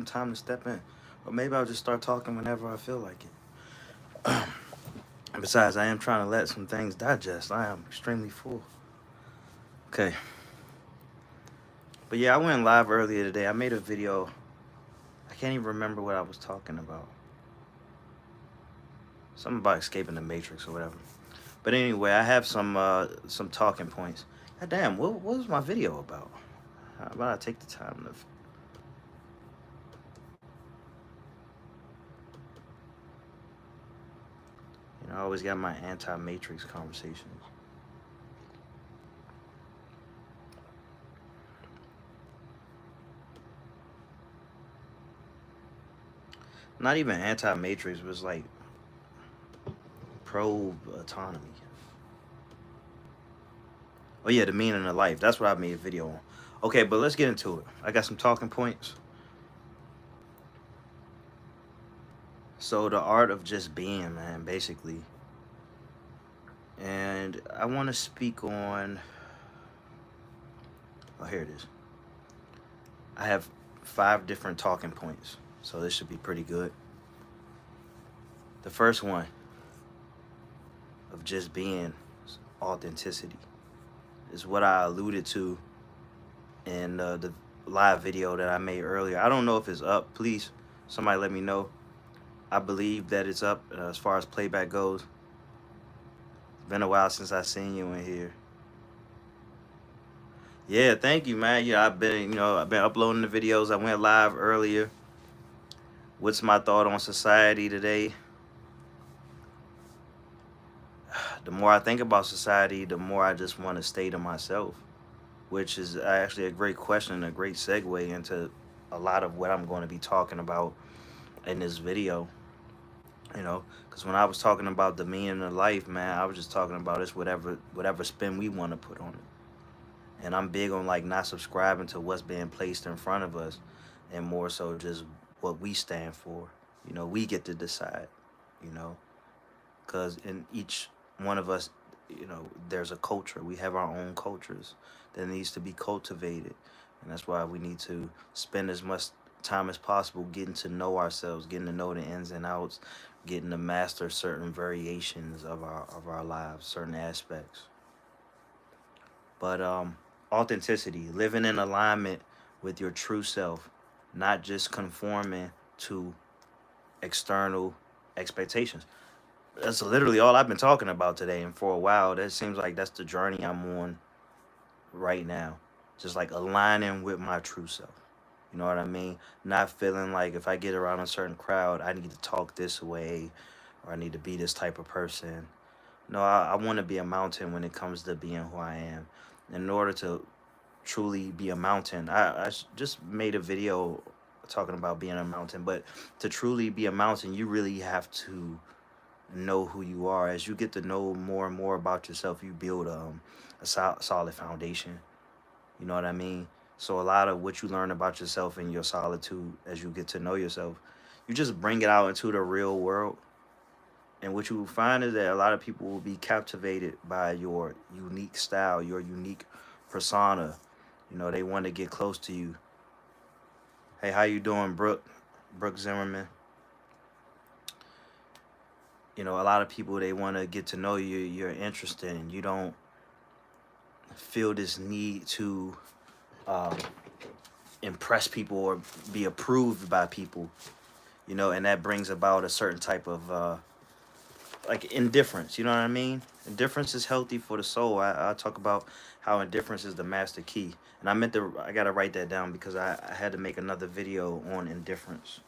time to step in. Or maybe I'll just start talking whenever I feel like it. Besides, I am trying to let some things digest. I am extremely full. Okay. But yeah, I went live earlier today. I made a video. I can't even remember what I was talking about. Something about escaping the matrix or whatever. But anyway, I have some talking points. God damn, what was my video about? How about I take the time to... I always got my anti-matrix conversations. Not even anti-matrix, it was like pro-autonomy. Oh yeah, the meaning of life. That's what I made a video on. Okay, but let's get into it. I got some talking points. So the art of just being, man, basically. And I want to speak on... Oh, here it is. I have 5 different talking points, so this should be pretty good. The first one of just being authenticity is what I alluded to in the live video that I made earlier. I don't know if it's up. Please, somebody let me know. I believe that it's up as far as playback goes. It's been a while since I seen you in here. Yeah, thank you, man. Yeah, I've been uploading the videos. I went live earlier. What's my thought on society today? The more I think about society, the more I just want to stay to myself, which is actually a great question and a great segue into a lot of what I'm going to be talking about in this video. Because when I was talking about the meaning of life, man, I was just talking about it's whatever spin we want to put on it. And I'm big on like not subscribing to what's being placed in front of us, and more so just what we stand for. We get to decide. Because in each one of us, there's a culture. We have our own cultures that needs to be cultivated. And that's why we need to spend as much time as possible getting to know ourselves, getting to know the ins and outs, getting to master certain variations of our lives, certain aspects. But authenticity, living in alignment with your true self, not just conforming to external expectations. That's literally all I've been talking about today, and for a while, that seems like that's the journey I'm on right now. Just like aligning with my true self. You know what I mean? Not feeling like if I get around a certain crowd, I need to talk this way, or I need to be this type of person. No, I want to be a mountain when it comes to being who I am. In order to truly be a mountain, I just made a video talking about being a mountain, but to truly be a mountain, you really have to know who you are. As you get to know more and more about yourself, you build a solid foundation. You know what I mean? So a lot of what you learn about yourself in your solitude, as you get to know yourself, you just bring it out into the real world. And what you will find is that a lot of people will be captivated by your unique style, your unique persona. They want to get close to you. Hey, how you doing, Brooke Zimmerman? A lot of people, they want to get to know you. You're interested, and you don't feel this need to impress people or be approved by people, and that brings about a certain type of like indifference. You know what I mean? Indifference is healthy for the soul. I talk about how indifference is the master key, and I gotta write that down because I had to make another video on indifference.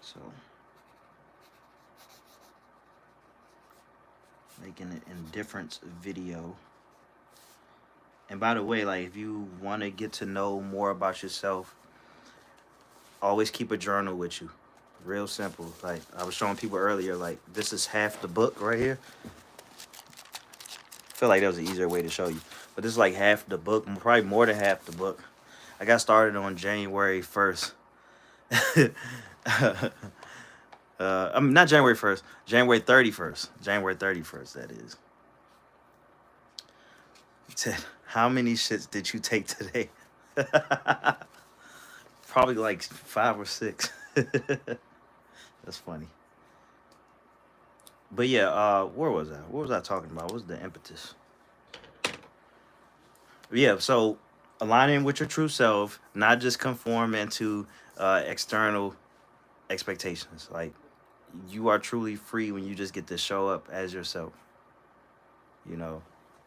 So making an indifference video. And by the way, like if you want to get to know more about yourself, always keep a journal with you. Real simple. Like I was showing people earlier, like this is half the book right here. I feel like that was an easier way to show you. But this is like half the book, probably more than half the book. I got started on January 1st. Not January 1st, January 31st. January 31st, that is. Ted, how many shits did you take today? Probably like 5 or 6. That's funny. But yeah, where was I? What was I talking about? What was the impetus? Yeah, so aligning with your true self, not just conforming to external expectations. Like you are truly free when you just get to show up as yourself, you know,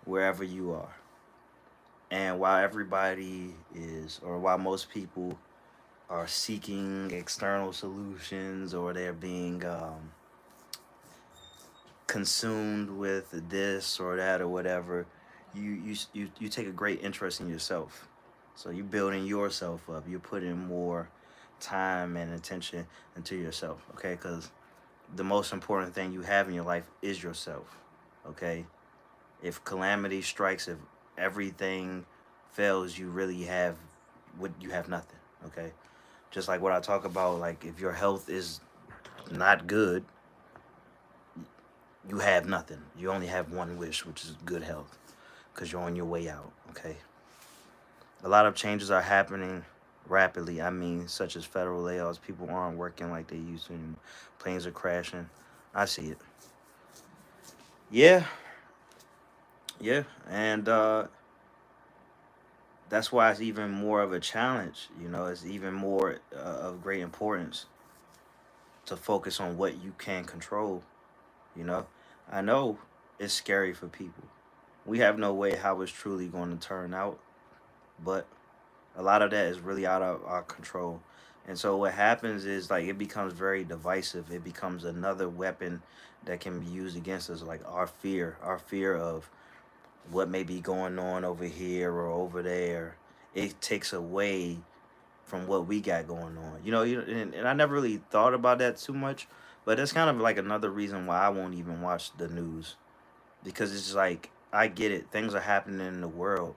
wherever you are. And while everybody is, or while most people are seeking external solutions, or they're being consumed with this or that or whatever, you take a great interest in yourself. So you're building yourself up. You're putting more time and attention into yourself. Okay, because the most important thing you have in your life is yourself. Okay, if calamity strikes, if everything fails, you really have what you have nothing. Okay, just like what I talk about, like if your health is not good, you have nothing. You only have one wish, which is good health, because you're on your way out. Okay, a lot of changes are happening rapidly. I mean, such as federal layoffs. People aren't working like they used to anymore. Planes are crashing. I see it. Yeah, yeah, and that's why it's even more of a challenge. You know, it's even more of great importance to focus on what you can control. You know, I know it's scary for people. We have no way how it's truly going to turn out, but a lot of that is really out of our control. And so what happens is like it becomes very divisive. It becomes another weapon that can be used against us, like our fear of what may be going on over here or over there. It takes away from what we got going on. And I never really thought about that too much, but that's kind of like another reason why I won't even watch the news, because it's just like I get it, things are happening in the world,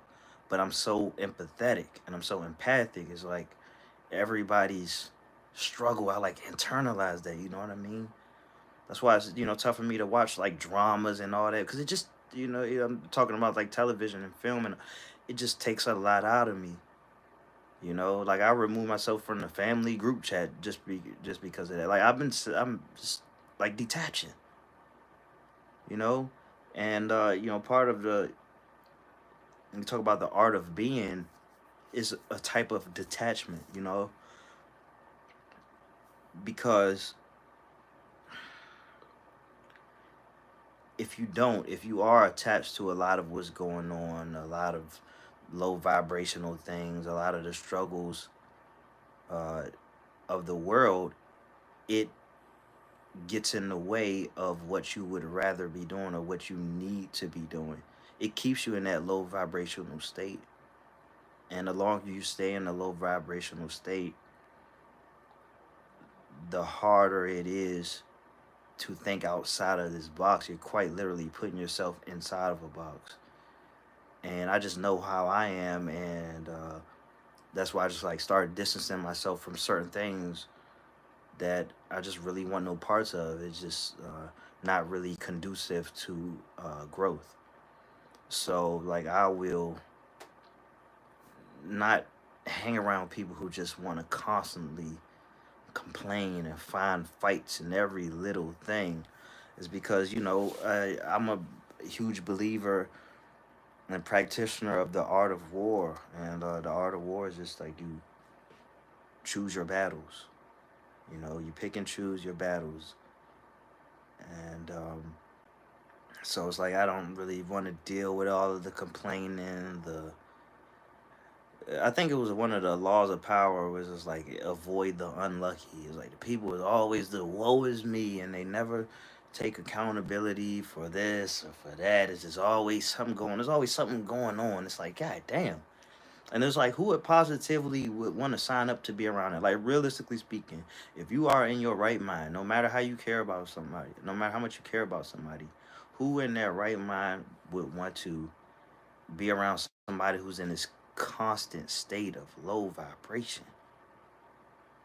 but I'm so empathetic and I'm so empathic. It's like everybody's struggle. I like internalize that. You know what I mean? That's why it's tough for me to watch like dramas and all that, because it just I'm talking about like television and film, and it just takes a lot out of me. Like I remove myself from the family group chat just because of that. Like I'm just like detaching, you know, and part of the when we talk about the art of being is a type of detachment, because if you are attached to a lot of what's going on, a lot of low vibrational things, a lot of the struggles uh, of the world, it gets in the way of what you would rather be doing or what you need to be doing. It keeps you in that low vibrational state. And the longer you stay in a low vibrational state, the harder it is to think outside of this box. You're quite literally putting yourself inside of a box. And I just know how I am, and that's why I just like started distancing myself from certain things that I just really want no parts of. It's just not really conducive to growth. So like I will not hang around people who just want to constantly complain and find fights in every little thing. Is because I'm a huge believer and practitioner of the art of war, and the art of war is just like you choose your battles. You pick and choose your battles, and so it's like I don't really want to deal with all of the complaining. The I think it was one of the laws of power was just like avoid the unlucky. It's like the people is always the woe is me, and they never take accountability for this or for that. It's just always something going. There's always something going on. It's like God damn. And it's like who would positively would want to sign up to be around it? Like realistically speaking, if you are in your right mind, no matter how you care about somebody, no matter how much you care about somebody, who in their right mind would want to be around somebody who's in this constant state of low vibration?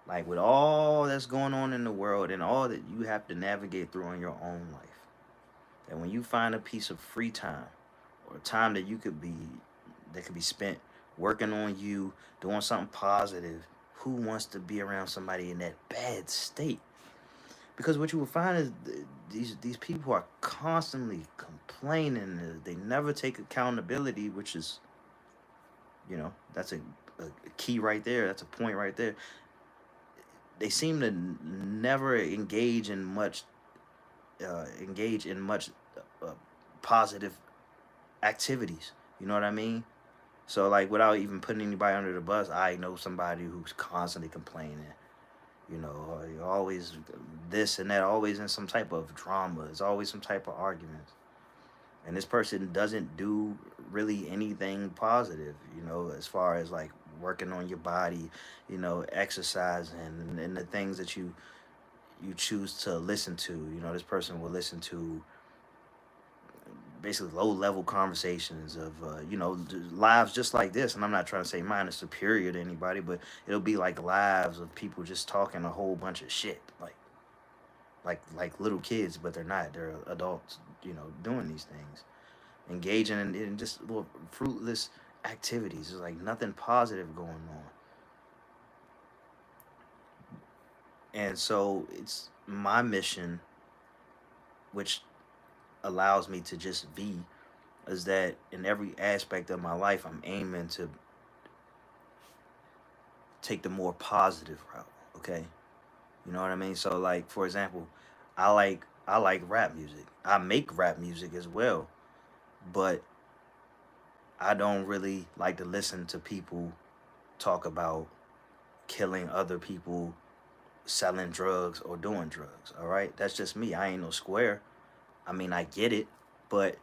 Like with all that's going on in the world and all that you have to navigate through in your own life. And when you find a piece of free time or time that could be spent working on you, doing something positive, who wants to be around somebody in that bad state? Because what you will find is these people are constantly complaining. They never take accountability, which is, that's a key right there. That's a point right there. They seem to never engage in much uh, positive activities. You know what I mean? So like, without even putting anybody under the bus, I know somebody who's constantly complaining. Always this and that, always in some type of drama. It's always some type of arguments. And this person doesn't do really anything positive, as far as like working on your body, exercising, and the things that you choose to listen to. This person will listen to basically low level conversations of lives just like this. And I'm not trying to say mine is superior to anybody, but it'll be like lives of people just talking a whole bunch of shit, like little kids, but they're not. They're adults, doing these things, engaging in just little fruitless activities. There's like nothing positive going on. And so it's my mission, which allows me to just be, is that in every aspect of my life, I'm aiming to take the more positive route. Okay, you know what I mean. So, like, for example, I like rap music. I make rap music as well, but I don't really like to listen to people talk about killing other people, selling drugs, or doing drugs. All right, that's just me. I ain't no square. I mean, I get it, but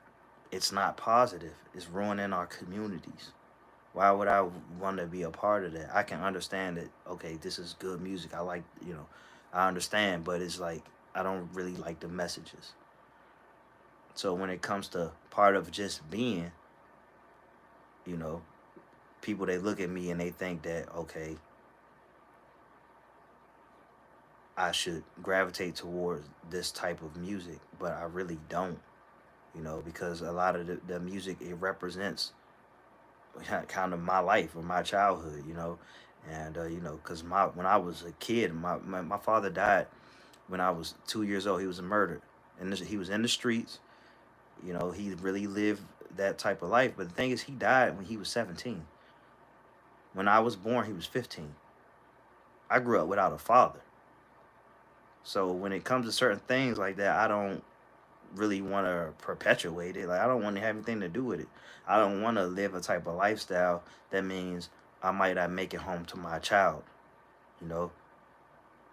it's not positive. It's ruining our communities. Why would I want to be a part of that? I can understand that, okay, this is good music. I like, I understand, but it's like, I don't really like the messages. So when it comes to part of just being, you know, people, they look at me and they think that, okay, I should gravitate towards this type of music, but I really don't, because a lot of the music, it represents kind of my life or my childhood, and because when I was a kid, my father died when I was 2 years old. He was murdered, and he was in the streets. He really lived that type of life. But the thing is, he died when he was 17. When I was born, he was 15. I grew up without a father. So when it comes to certain things like that, I don't really want to perpetuate it. Like, I don't want to have anything to do with it. I don't want to live a type of lifestyle that means I might not make it home to my child, you know,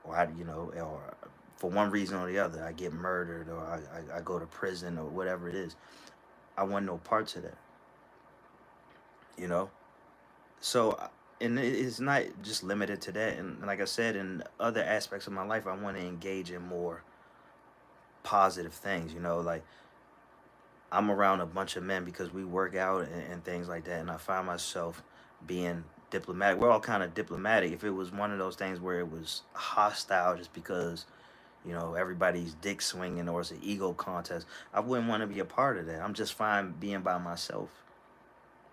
or for one reason or the other, I get murdered, or I go to prison, or whatever it is. I want no parts of that, you know. So, and it's not just limited to that. And like I said, in other aspects of my life, I want to engage in more positive things, like I'm around a bunch of men because we work out and things like that, and I find myself being diplomatic. We're all kind of diplomatic. If it was one of those things where it was hostile just because everybody's dick swinging, or it's an ego contest, I wouldn't want to be a part of that. I'm just fine being by myself.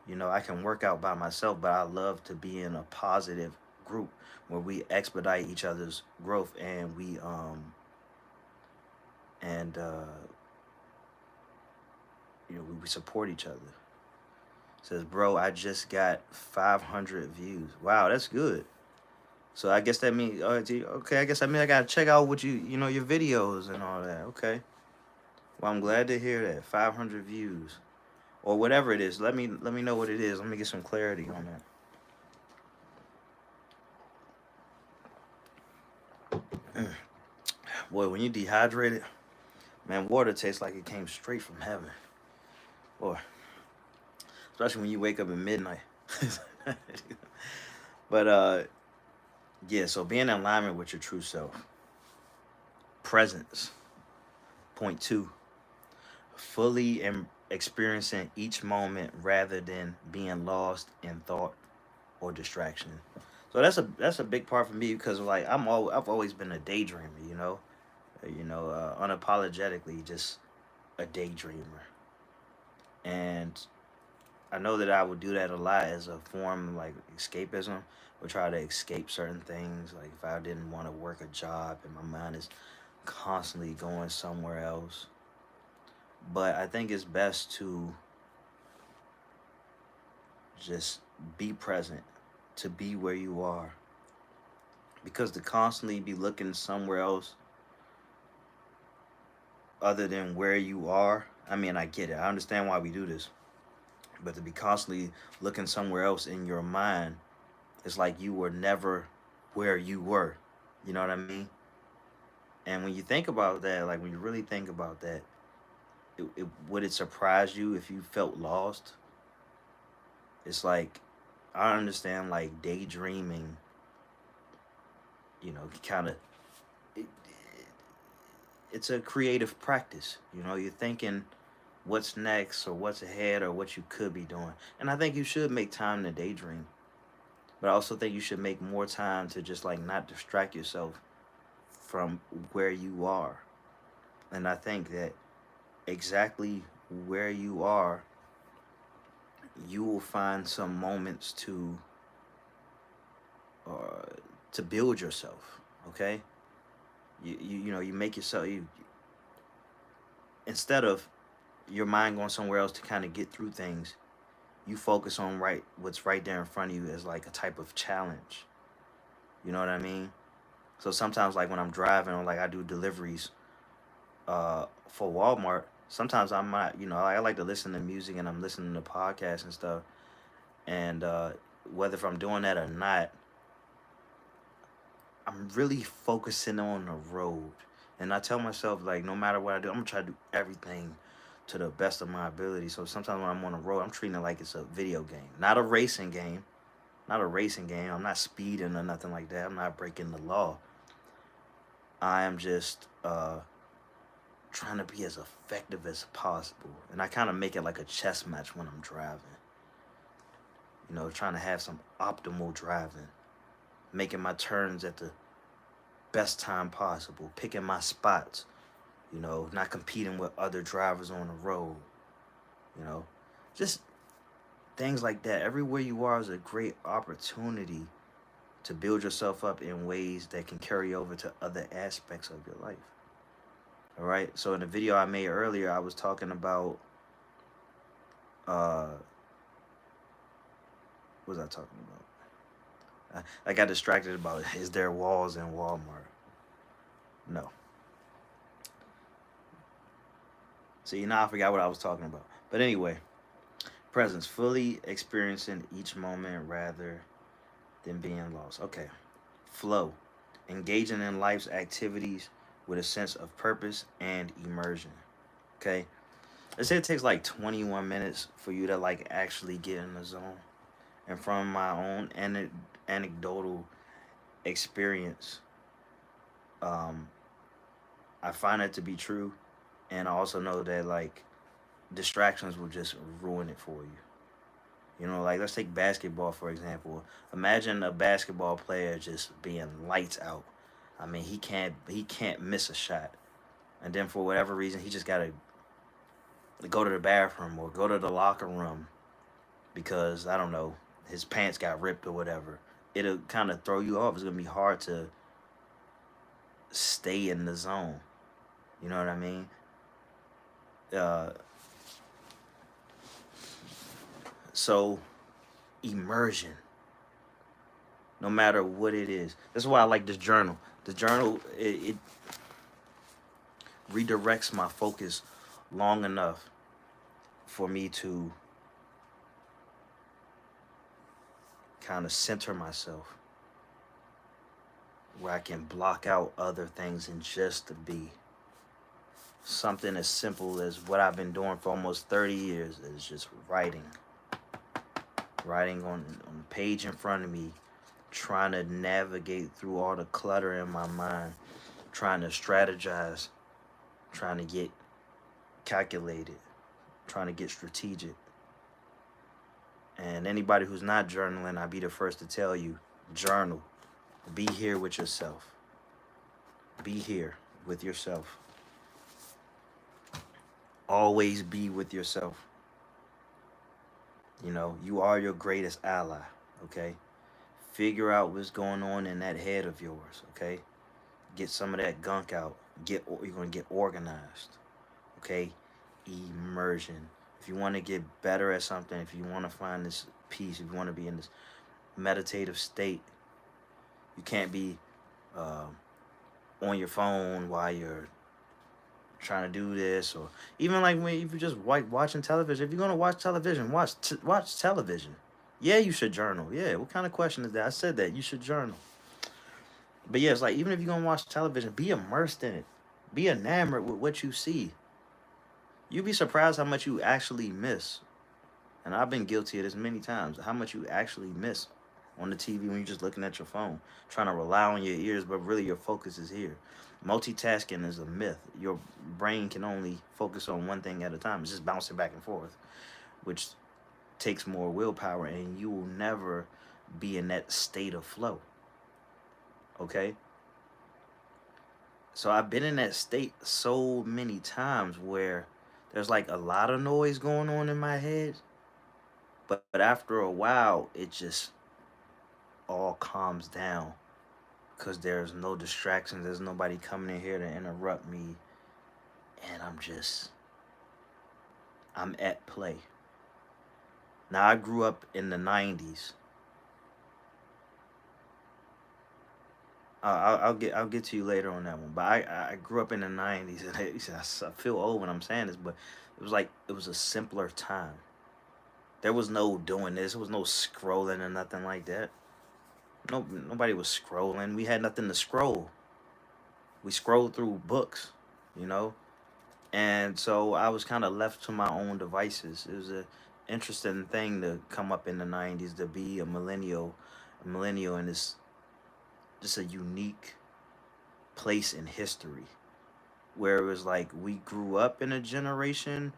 I can work out by myself, but I love to be in a positive group where we expedite each other's growth, and and we support each other. Says, bro, I just got 500 views. Wow, that's good. So I guess that means, okay, I guess that means I gotta check out what your videos and all that. Okay. Well, I'm glad to hear that. 500 views, or whatever it is. Let me know what it is. Let me get some clarity on that. Boy, when you dehydrated, man, water tastes like it came straight from heaven. Boy, especially when you wake up at midnight. But yeah. So being in alignment with your true self. Presence. Point two. Fully experiencing each moment rather than being lost in thought or distraction. So that's a big part for me, because like I've always been a daydreamer, unapologetically just a daydreamer, and I know that I would do that a lot as a form of like escapism, or try to escape certain things. Like if I didn't want to work a job and my mind is constantly going somewhere else. But I think it's best to just be present, to be where you are. Because to constantly be looking somewhere else other than where you are, I mean, I get it. I understand why we do this. But to be constantly looking somewhere else in your mind, it's like you were never where you were. You know what I mean? And when you think about that, like when you really think about that, would it surprise you if you felt lost? It's like, I understand like daydreaming, kind of, it, it's a creative practice. You're thinking what's next or what's ahead or what you could be doing. And I think you should make time to daydream. But I also think you should make more time to just like not distract yourself from where you are. And I think that exactly where you are, you will find some moments uh, to build yourself. Okay, you make yourself instead of your mind going somewhere else to kind of get through things. You focus on what's right there in front of you as like a type of challenge. You know what I mean? So sometimes like when I'm driving or like I do deliveries for Walmart, sometimes I might, I like to listen to music and I'm listening to podcasts and stuff. And whether if I'm doing that or not, I'm really focusing on the road. And I tell myself like no matter what I do, I'm gonna try to do everything to the best of my ability. So sometimes when I'm on the road, I'm treating it like it's a video game, not a racing game. Not a racing game. I'm not speeding or nothing like that. I'm not breaking the law. I am just trying to be as effective as possible. And I kind of make it like a chess match when I'm driving. Trying to have some optimal driving, making my turns at the best time possible, picking my spots, not competing with other drivers on the road, you know, just things like that. Everywhere you are is a great opportunity to build yourself up in ways that can carry over to other aspects of your life. All right. So in the video I made earlier, I was talking about uh, what was I talking about? I got distracted about is there walls in Walmart? No. See, now I forgot what I was talking about. But anyway, presence, fully experiencing each moment rather than being lost. Okay. Flow, engaging in life's activities with a sense of purpose and immersion. Okay. Let's say it takes like 21 minutes for you to like actually get in the zone. And from my own anecdotal experience, um, I find it to be true. And I also know that like distractions will just ruin it for you. Like let's take basketball for example. Imagine a basketball player just being lights out. I mean, he can't miss a shot, and then for whatever reason, he just gotta go to the bathroom or go to the locker room because I don't know his pants got ripped or whatever. It'll kind of throw you off. It's gonna be hard to stay in the zone. You know what I mean? Uh, so immersion, no matter what it is. That's why I like this journal. The journal it redirects my focus long enough for me to kind of center myself where I can block out other things and just to be something as simple as what I've been doing for almost 30 years is just writing on the page in front of me, trying to navigate through all the clutter in my mind, trying to strategize, trying to get calculated, trying to get strategic. And anybody who's not journaling, I'll be the first to tell you, journal. Be here with yourself. Be here with yourself. Always be with yourself. You are your greatest ally, okay? Figure out what's going on in that head of yours, okay? Get some of that gunk out. You're gonna get organized, okay? Immersion. If you want to get better at something, if you want to find this peace, if you want to be in this meditative state, you can't be uh, on your phone while you're trying to do this, or even like when if you're just watching television. If you're gonna watch television, watch television. Yeah, you should journal. Yeah, what kind of question is that? I said that you should journal. But yeah, it's like even if you're gonna watch television, be immersed in it. Be enamored with what you see. You'd be surprised how much you actually miss. And I've been guilty of this many times. How much you actually miss on the TV when you're just looking at your phone, trying to rely on your ears, but really your focus is here. Multitasking is a myth. Your brain can only focus on one thing at a time. It's just bouncing back and forth, which takes more willpower, and you will never be in that state of flow. Okay? So I've been in that state so many times where there's like a lot of noise going on in my head, but after a while, it just all calms down because there's no distractions. There's nobody coming in here to interrupt me, and I'm at play. Now I grew up in the '90s. I'll get to you later on that one. But I grew up in the '90s, and I feel old when I'm saying this, but it was a simpler time. There was no doing this. There was no scrolling or nothing like that. No, nobody was scrolling. We had nothing to scroll. We scrolled through books, you know. And so I was kind of left to my own devices. It was a interesting thing to come up in the '90s to be a millennial in this just a unique place in history where it was like we grew up in a generation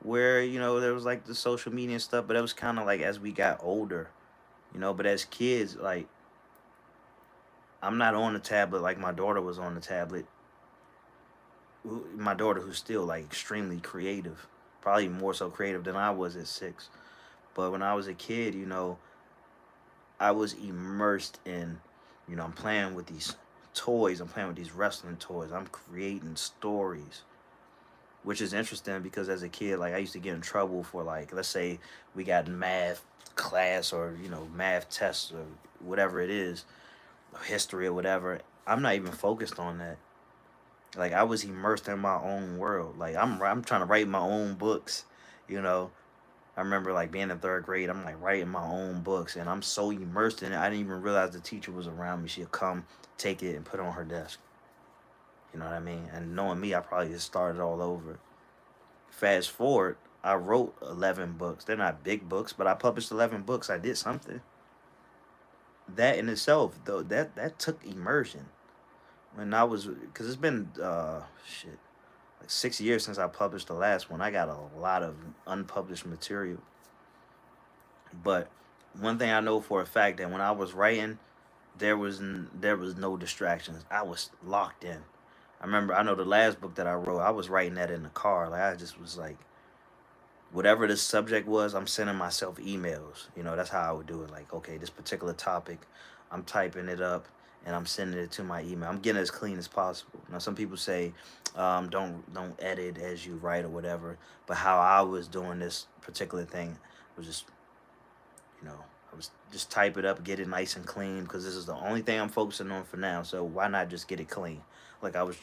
where there was like the social media and stuff, but it was kind of like as we got older, but as kids, like I'm not on the tablet like my daughter was on the tablet. My daughter, who's still like extremely creative, probably more so creative than I was at 6. But when I was a kid, I was immersed in, I'm playing with these toys, I'm playing with these wrestling toys, I'm creating stories, which is interesting because as a kid, like I used to get in trouble for, like, let's say we got math class or math tests or whatever it is, history or whatever. I'm not even focused on that. Like I was immersed in my own world. Like I'm trying to write my own books. You know, I remember like being in 3rd grade. I'm like writing my own books, and I'm so immersed in it. I didn't even realize the teacher was around me. She'd come, take it, and put it on her desk. You know what I mean? And knowing me, I probably just started all over. Fast forward, I wrote 11 books. They're not big books, but I published 11 books. I did something. That in itself, though, that took immersion. When I was, because it's been shit, like 6 years since I published the last one. I got a lot of unpublished material. But one thing I know for a fact that when I was writing, there was no distractions. I was locked in. I know the last book that I wrote, I was writing that in the car. Like I just was like, whatever the subject was, I'm sending myself emails. That's how I would do it. Like, okay, this particular topic, I'm typing it up and I'm sending it to my email. I'm getting it as clean as possible. Now, some people say, don't edit as you write or whatever. But how I was doing this particular thing was just, I was just type it up, get it nice and clean because this is the only thing I'm focusing on for now. So why not just get it clean? Like I was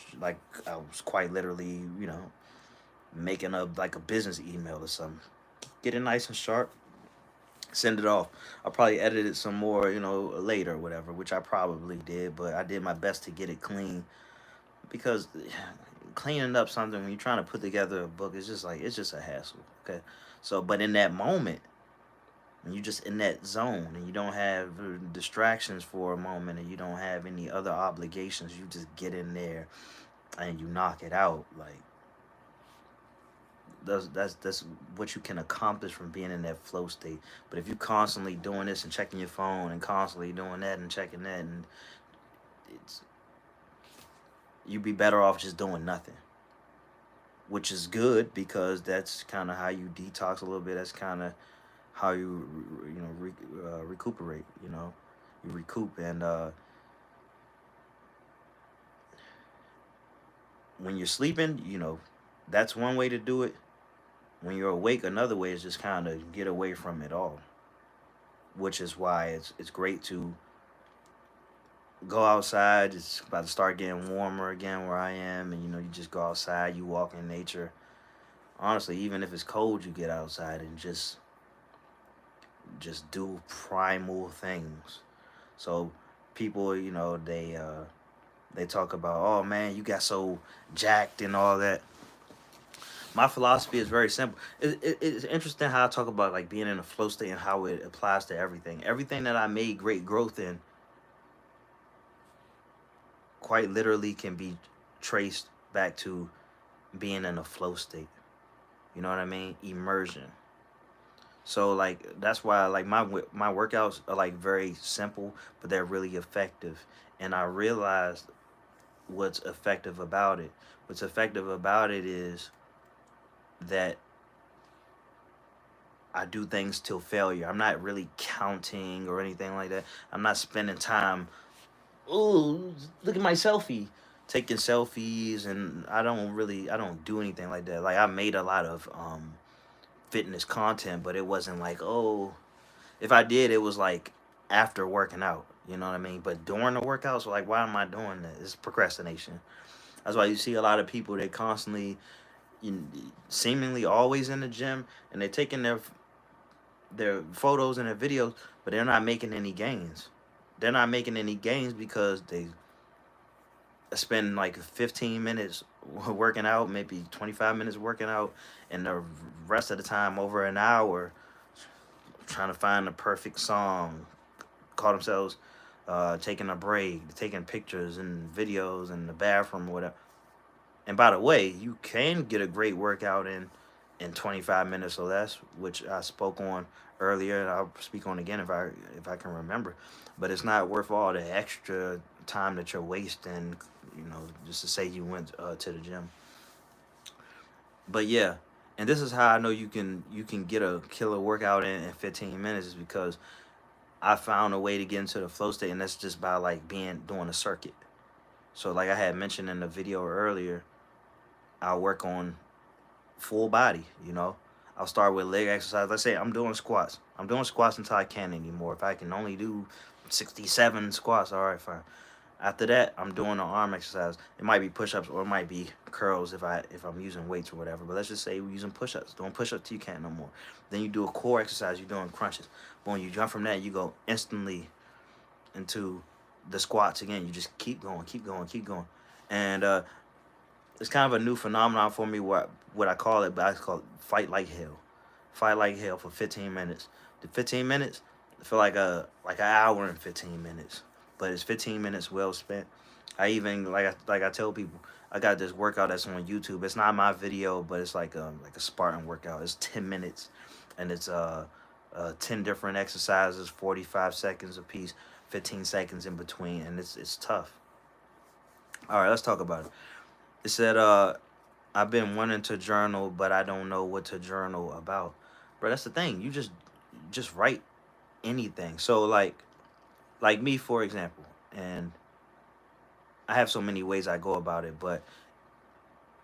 quite literally, making up like a business email or something. Get it nice and sharp, send it off. I'll probably edit it some more, later or whatever, which I probably did, but I did my best to get it clean because cleaning up something when you're trying to put together a book is just like it's just a hassle. Okay, so but in that moment, when you're just in that zone and you don't have distractions for a moment and you don't have any other obligations, you just get in there and you knock it out. Like that's what you can accomplish from being in that flow state. But if you constantly doing this and checking your phone and constantly doing that and checking that, and it's you'd be better off just doing nothing, which is good because that's kind of how you detox a little bit. That's kind of how you recuperate. you recoup. And when you're sleeping, that's one way to do it. When you're awake, another way is just kind of get away from it all, which is why it's great to go outside. It's about to start getting warmer again where I am, and you just go outside, you walk in nature. Honestly, even if it's cold, you get outside and just do primal things. So people, they talk about, oh man, you got so jacked and all that. My philosophy is very simple. It's interesting how I talk about like being in a flow state and how it applies to everything. Everything that I made great growth in quite literally can be traced back to being in a flow state. You know what I mean? Immersion. So like that's why like my workouts are like very simple, but they're really effective. And I realized what's effective about it. What's effective about it is that I do things till failure. I'm not really counting or anything like that. I'm not spending time. Oh, look at my selfie. Taking selfies, and I don't do anything like that. Like I made a lot of fitness content, but it wasn't like, oh, if I did, it was like after working out. You know what I mean? But during the workouts, like, why am I doing that? It's procrastination. That's why you see a lot of people, they constantly, seemingly always in the gym, and they're taking their photos and their videos, but they're not making any gains. They're not making any gains because they spend like 15 minutes working out, maybe 25 minutes working out, and the rest of the time, over an hour, trying to find the perfect song, call themselves taking a break, taking pictures and videos in the bathroom or whatever. And by the way, you can get a great workout in 25 minutes or less, which I spoke on earlier, and I'll speak on again if I can remember. But it's not worth all the extra time that you're wasting, just to say you went to the gym. But yeah, and this is how I know you can get a killer workout in 15 minutes is because I found a way to get into the flow state, and that's just by like doing a circuit. So like I had mentioned in the video earlier, I'll work on full body. I'll start with leg exercise. Let's say I'm doing squats. I'm doing squats until I can't anymore. If I can only do 67 squats, all right, fine. After that, I'm doing an arm exercise. It might be push-ups or it might be curls if I'm using weights or whatever. But let's just say we're using push-ups. Doing push-ups till you can't no more. Then you do a core exercise. You're doing crunches. But when you jump from that, you go instantly into the squats again. You just keep going, keep going, keep going. And it's kind of a new phenomenon for me. What I call it, but I call it fight like hell. Fight like hell for 15 minutes. The 15 minutes feel like an hour and 15 minutes, but it's 15 minutes well spent. I even like I tell people, I got this workout that's on YouTube. It's not my video, but it's like a Spartan workout. It's 10 minutes, and it's 10 different exercises, 45 seconds a piece, 15 seconds in between, and it's tough. All right, let's talk about it. It said, I've been wanting to journal, but I don't know what to journal about. Bro, that's the thing. You just write anything. So like me, for example, and I have so many ways I go about it, but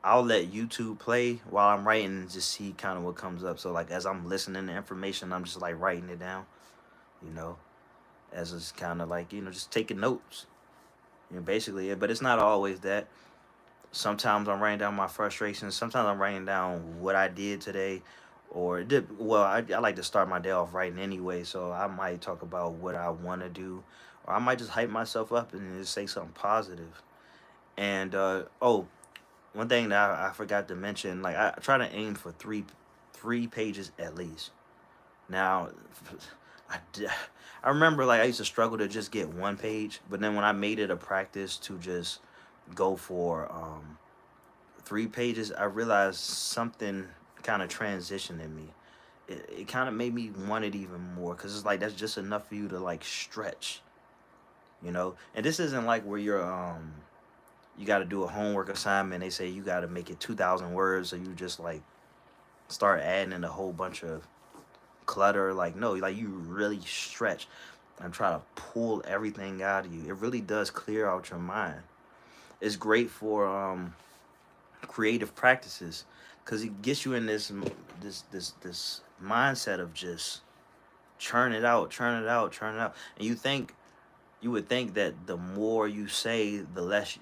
I'll let YouTube play while I'm writing and just see kind of what comes up. So like as I'm listening to information, I'm just like writing it down, you know, as it's kind of like, just taking notes. Basically, but it's not always that. Sometimes I'm writing down my frustrations. Sometimes I'm writing down what I did today, or did well. I like to start my day off writing anyway, so I might talk about what I want to do, or I might just hype myself up and just say something positive. And oh, one thing that I forgot to mention, like I try to aim for three pages at least. Now, I I remember like I used to struggle to just get one page, but then when I made it a practice to just go for 3 pages, I realized something kind of transitioned in me. It kind of made me want it even more because it's like that's just enough for you to like stretch. And this isn't like where you got to do a homework assignment. They say you got to make it 2,000 words, so you just like start adding in a whole bunch of clutter. Like no, like you really stretch. and try to pull everything out of you. It really does clear out your mind. It's great for creative practices because it gets you in this mindset of just churn it out, churn it out, churn it out. And you would think that the more you say, the less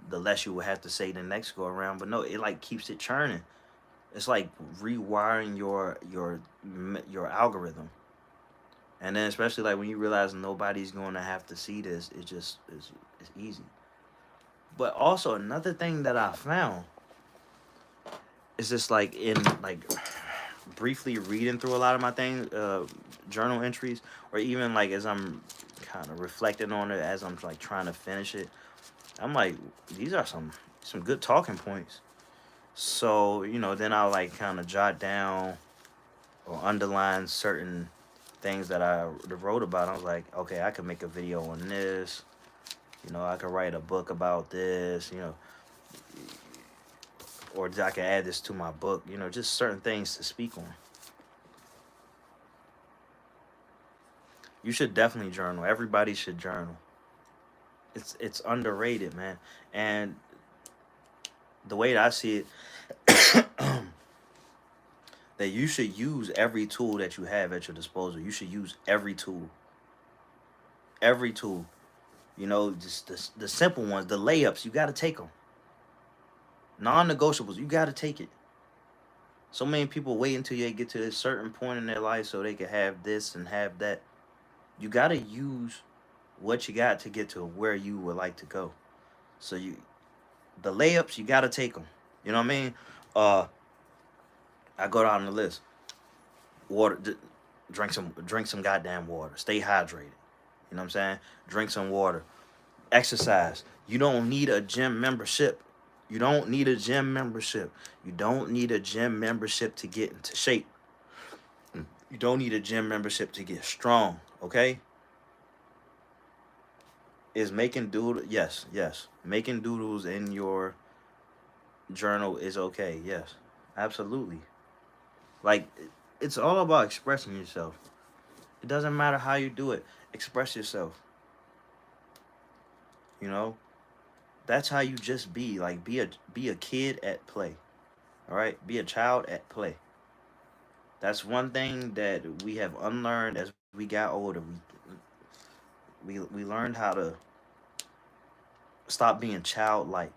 the less you will have to say the next go around. But no, it like keeps it churning. It's like rewiring your algorithm. And then especially like when you realize nobody's going to have to see this, it's easy. But also another thing that I found is just like in like briefly reading through a lot of my things, journal entries, or even like as I'm kind of reflecting on it as I'm like trying to finish it. I'm like, these are some good talking points. So then I'll like kind of jot down or underline certain things that I wrote about. I was like, okay, I could make a video on this. I could write a book about this. Or I could add this to my book. Just certain things to speak on. You should definitely journal. Everybody should journal. It's underrated, man. And the way that I see it, that you should use every tool that you have at your disposal. You should use every tool. Every tool. Just the simple ones, the layups, you got to take them. Non-negotiables, you got to take it. So many people wait until they get to this certain point in their life so they can have this and have that. You got to use what you got to get to where you would like to go. So the layups, you got to take them. You know what I mean? I go down the list. Water, drink some goddamn water. Stay hydrated. You know what I'm saying? Drink some water. Exercise. You don't need a gym membership. You don't need a gym membership. You don't need a gym membership to get into shape. You don't need a gym membership to get strong. Okay? Is making doodles? Yes, yes. Making doodles in your journal is okay. Yes, absolutely. Like, it's all about expressing yourself. It doesn't matter how you do it. Express yourself. You know, that's how you just be. Like, be a kid at play. All right, be a child at play. That's one thing that we have unlearned as we got older. We learned how to stop being childlike.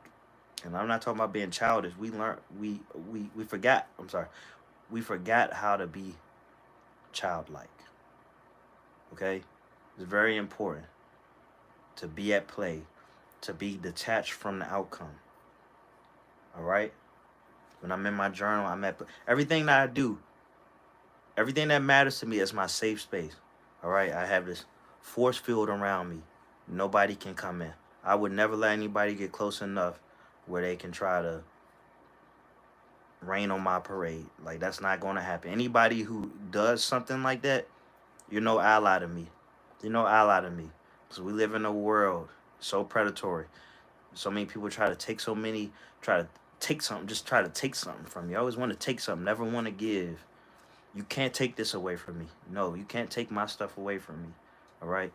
And I'm not talking about being childish. We forgot. I'm sorry. We forgot how to be childlike. Okay, it's very important to be at play, to be detached from the outcome. All right. When I'm in my journal, everything that I do, everything that matters to me is my safe space. All right. I have this force field around me. Nobody can come in. I would never let anybody get close enough where they can try to rain on my parade. Like, that's not going to happen. Anybody who does something like that, you're no ally to me. You're no ally to me. Because we live in a world so predatory. So many people try to take something, just try to take something from you. I always want to take something, never want to give. You can't take this away from me. No, you can't take my stuff away from me. All right?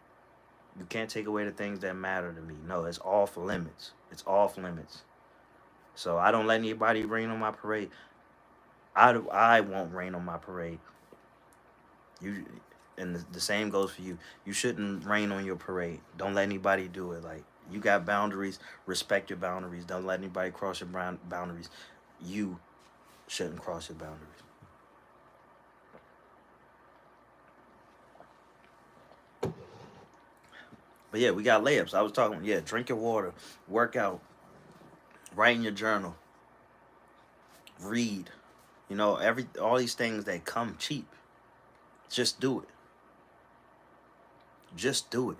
You can't take away the things that matter to me. No, it's off limits. It's off limits. So I don't let anybody rain on my parade. I won't rain on my parade. You and the same goes for you. You shouldn't rain on your parade. Don't let anybody do it. Like, you got boundaries, respect your boundaries. Don't let anybody cross your boundaries. You shouldn't cross your boundaries. But yeah, we got layups. I was talking, yeah, drink your water, work out, write in your journal, read. All these things that come cheap. Just do it. Just do it.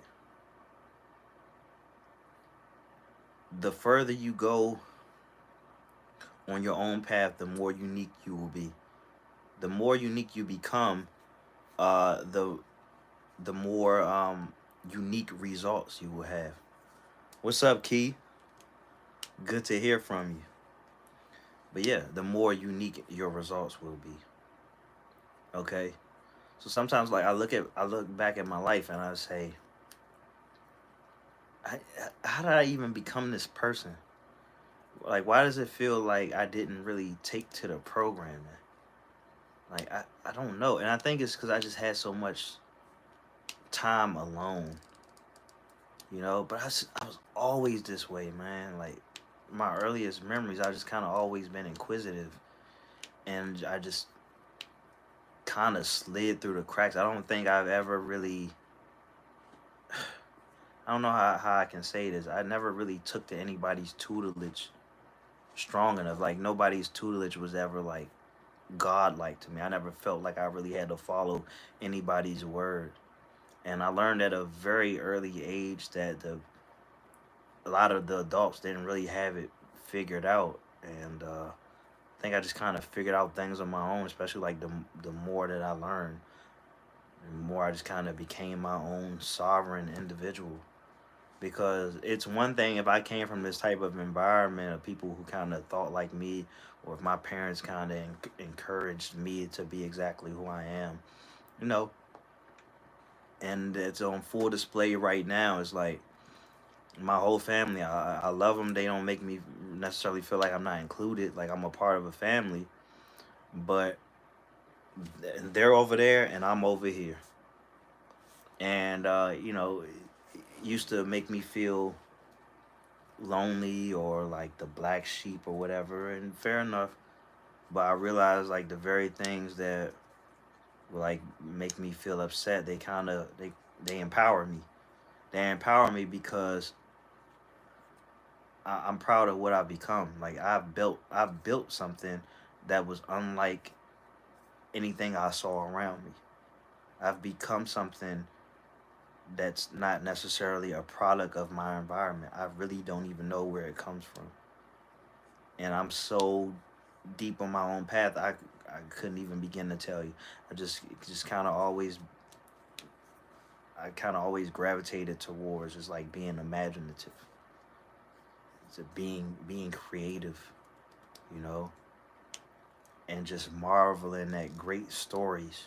The further you go on your own path, the more unique you will be. The more unique you become, the more unique results you will have. What's up, Key? Good to hear from you. But yeah, the more unique your results will be. Okay? So sometimes, like, I look back at my life and I say, I, how did I even become this person? Like, why does it feel like I didn't really take to the programming? Like, I don't know. And I think it's because I just had so much time alone, you know? But I was always this way, man. Like, my earliest memories, I just kind of always been inquisitive. And I just kind of slid through the cracks. I don't think I've ever really, I don't know how I can say this. I never really took to anybody's tutelage strong enough. Like, nobody's tutelage was ever like godlike to me. I never felt like I really had to follow anybody's word. And I learned at a very early age that a lot of the adults didn't really have it figured out. And I think I just kind of figured out things on my own, especially like the more that I learned, the more I just kind of became my own sovereign individual. Because it's one thing if I came from this type of environment of people who kind of thought like me, or if my parents kind of encouraged me to be exactly who I am, you know, and it's on full display right now. It's like my whole family, I love them. They don't make me necessarily feel like I'm not included, like I'm a part of a family, but they're over there and I'm over here. And, you know, it used to make me feel lonely or like the black sheep or whatever, and fair enough. But I realized like the very things that will like make me feel upset, they kind of they empower me. They empower me because I'm proud of what I've become. Like I've built something that was unlike anything I saw around me. I've become something that's not necessarily a product of my environment. I really don't even know where it comes from. And I'm so deep on my own path, I couldn't even begin to tell you. I just kind of always I kind of always gravitated towards just like being imaginative, to being creative, you know, and just marveling at great stories.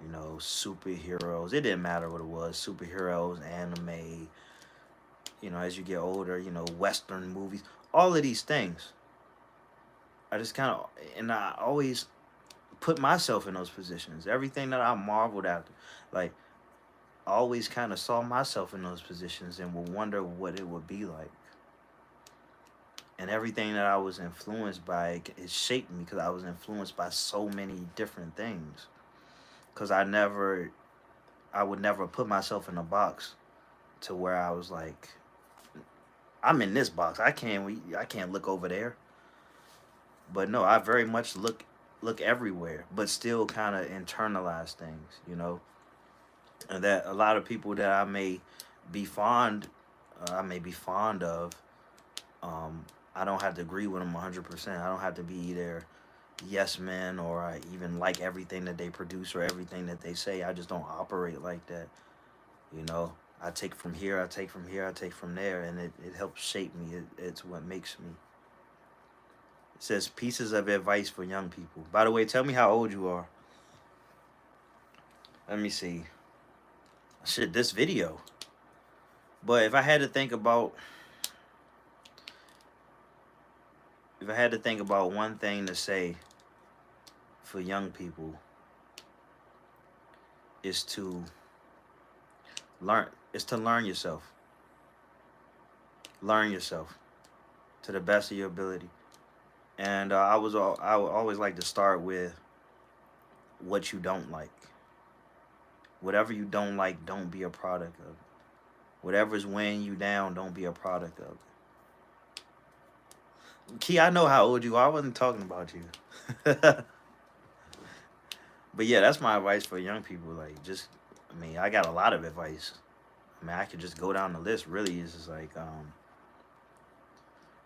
You know, superheroes. It didn't matter what it was. Superheroes, anime. You know, as you get older, you know, Western movies. All of these things. I just kind of, and I always put myself in those positions. Everything that I marveled at, like, I always kind of saw myself in those positions and would wonder what it would be like. And everything that I was influenced by, it shaped me because I was influenced by so many different things. Because I would never put myself in a box to where I was like, I'm in this box. I can't look over there. But no, I very much look everywhere, but still kind of internalize things, you know. And that a lot of people that be fond, I may be fond of, I don't have to agree with them 100%. I don't have to be either yes men or I even like everything that they produce or everything that they say. I just don't operate like that, you know. I take from here, I take from here, I take from there, and it helps shape me. It's what makes me. It says pieces of advice for young people. By the way, tell me how old you are. Let me see. Shit, this video. But if I had to think about one thing to say for young people is to learn yourself. Learn yourself to the best of your ability. And I would always like to start with what you don't like. Whatever you don't like, don't be a product of it. Whatever's weighing you down, don't be a product of it. Key, I know how old you are. I wasn't talking about you. But yeah, that's my advice for young people. Like, just, I mean, I got a lot of advice. I mean, I could just go down the list. Really, it's just like,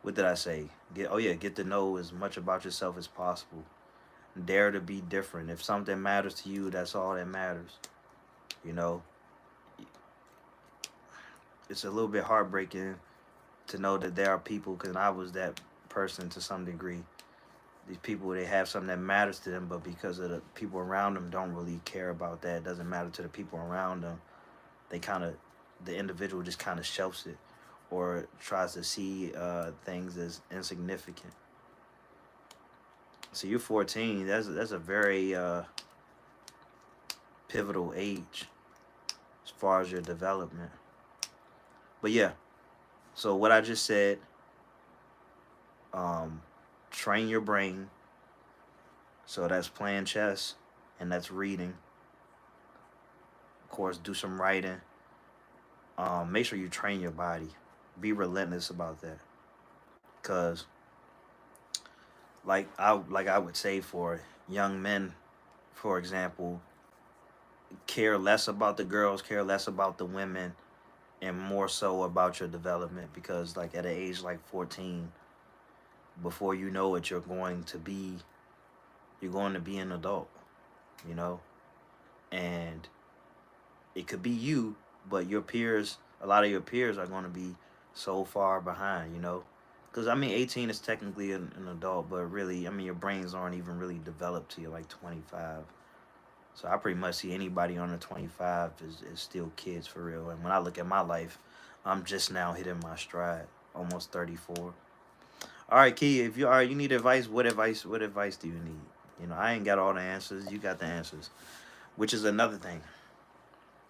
what did I say? Get to know as much about yourself as possible. Dare to be different. If something matters to you, that's all that matters. You know, it's a little bit heartbreaking to know that there are people, because I was that person to some degree, These people, they have something that matters to them, but because of the people around them don't really care about that, it doesn't matter to the people around them. They kind of, the individual just kind of shelves it, or tries to see things as insignificant. So you're 14. That's a very pivotal age as far as your development. But yeah, so what I just said, um, train your brain. So that's playing chess, and that's reading. Of course, do some writing. Make sure you train your body. Be relentless about that, cause like I would say for young men, for example, care less about the girls, care less about the women, and more so about your development. Because like at an age like 14, before you know it, you're going to be an adult, you know, and it could be you, but your peers, a lot of your peers are going to be so far behind, you know. Because, I mean, 18 is technically an adult, but really, I mean, your brains aren't even really developed till you're like 25. So I pretty much see anybody under 25 is still kids for real. And when I look at my life, I'm just now hitting my stride, almost 34. All right, Key, if you need advice, what advice do you need? You know, I ain't got all the answers. You got the answers, which is another thing.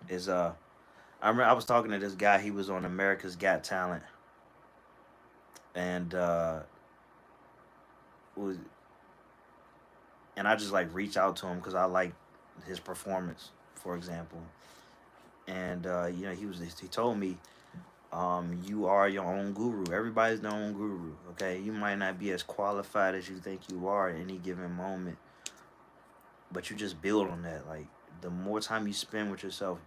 Is I remember I was talking to this guy. He was on America's Got Talent, and was and I just like reached out to him because I like his performance, for example. And you know, he told me, you are your own guru. Everybody's their own guru. Okay, you might not be as qualified as you think you are at any given moment, but you just build on that. Like the more time you spend with yourself,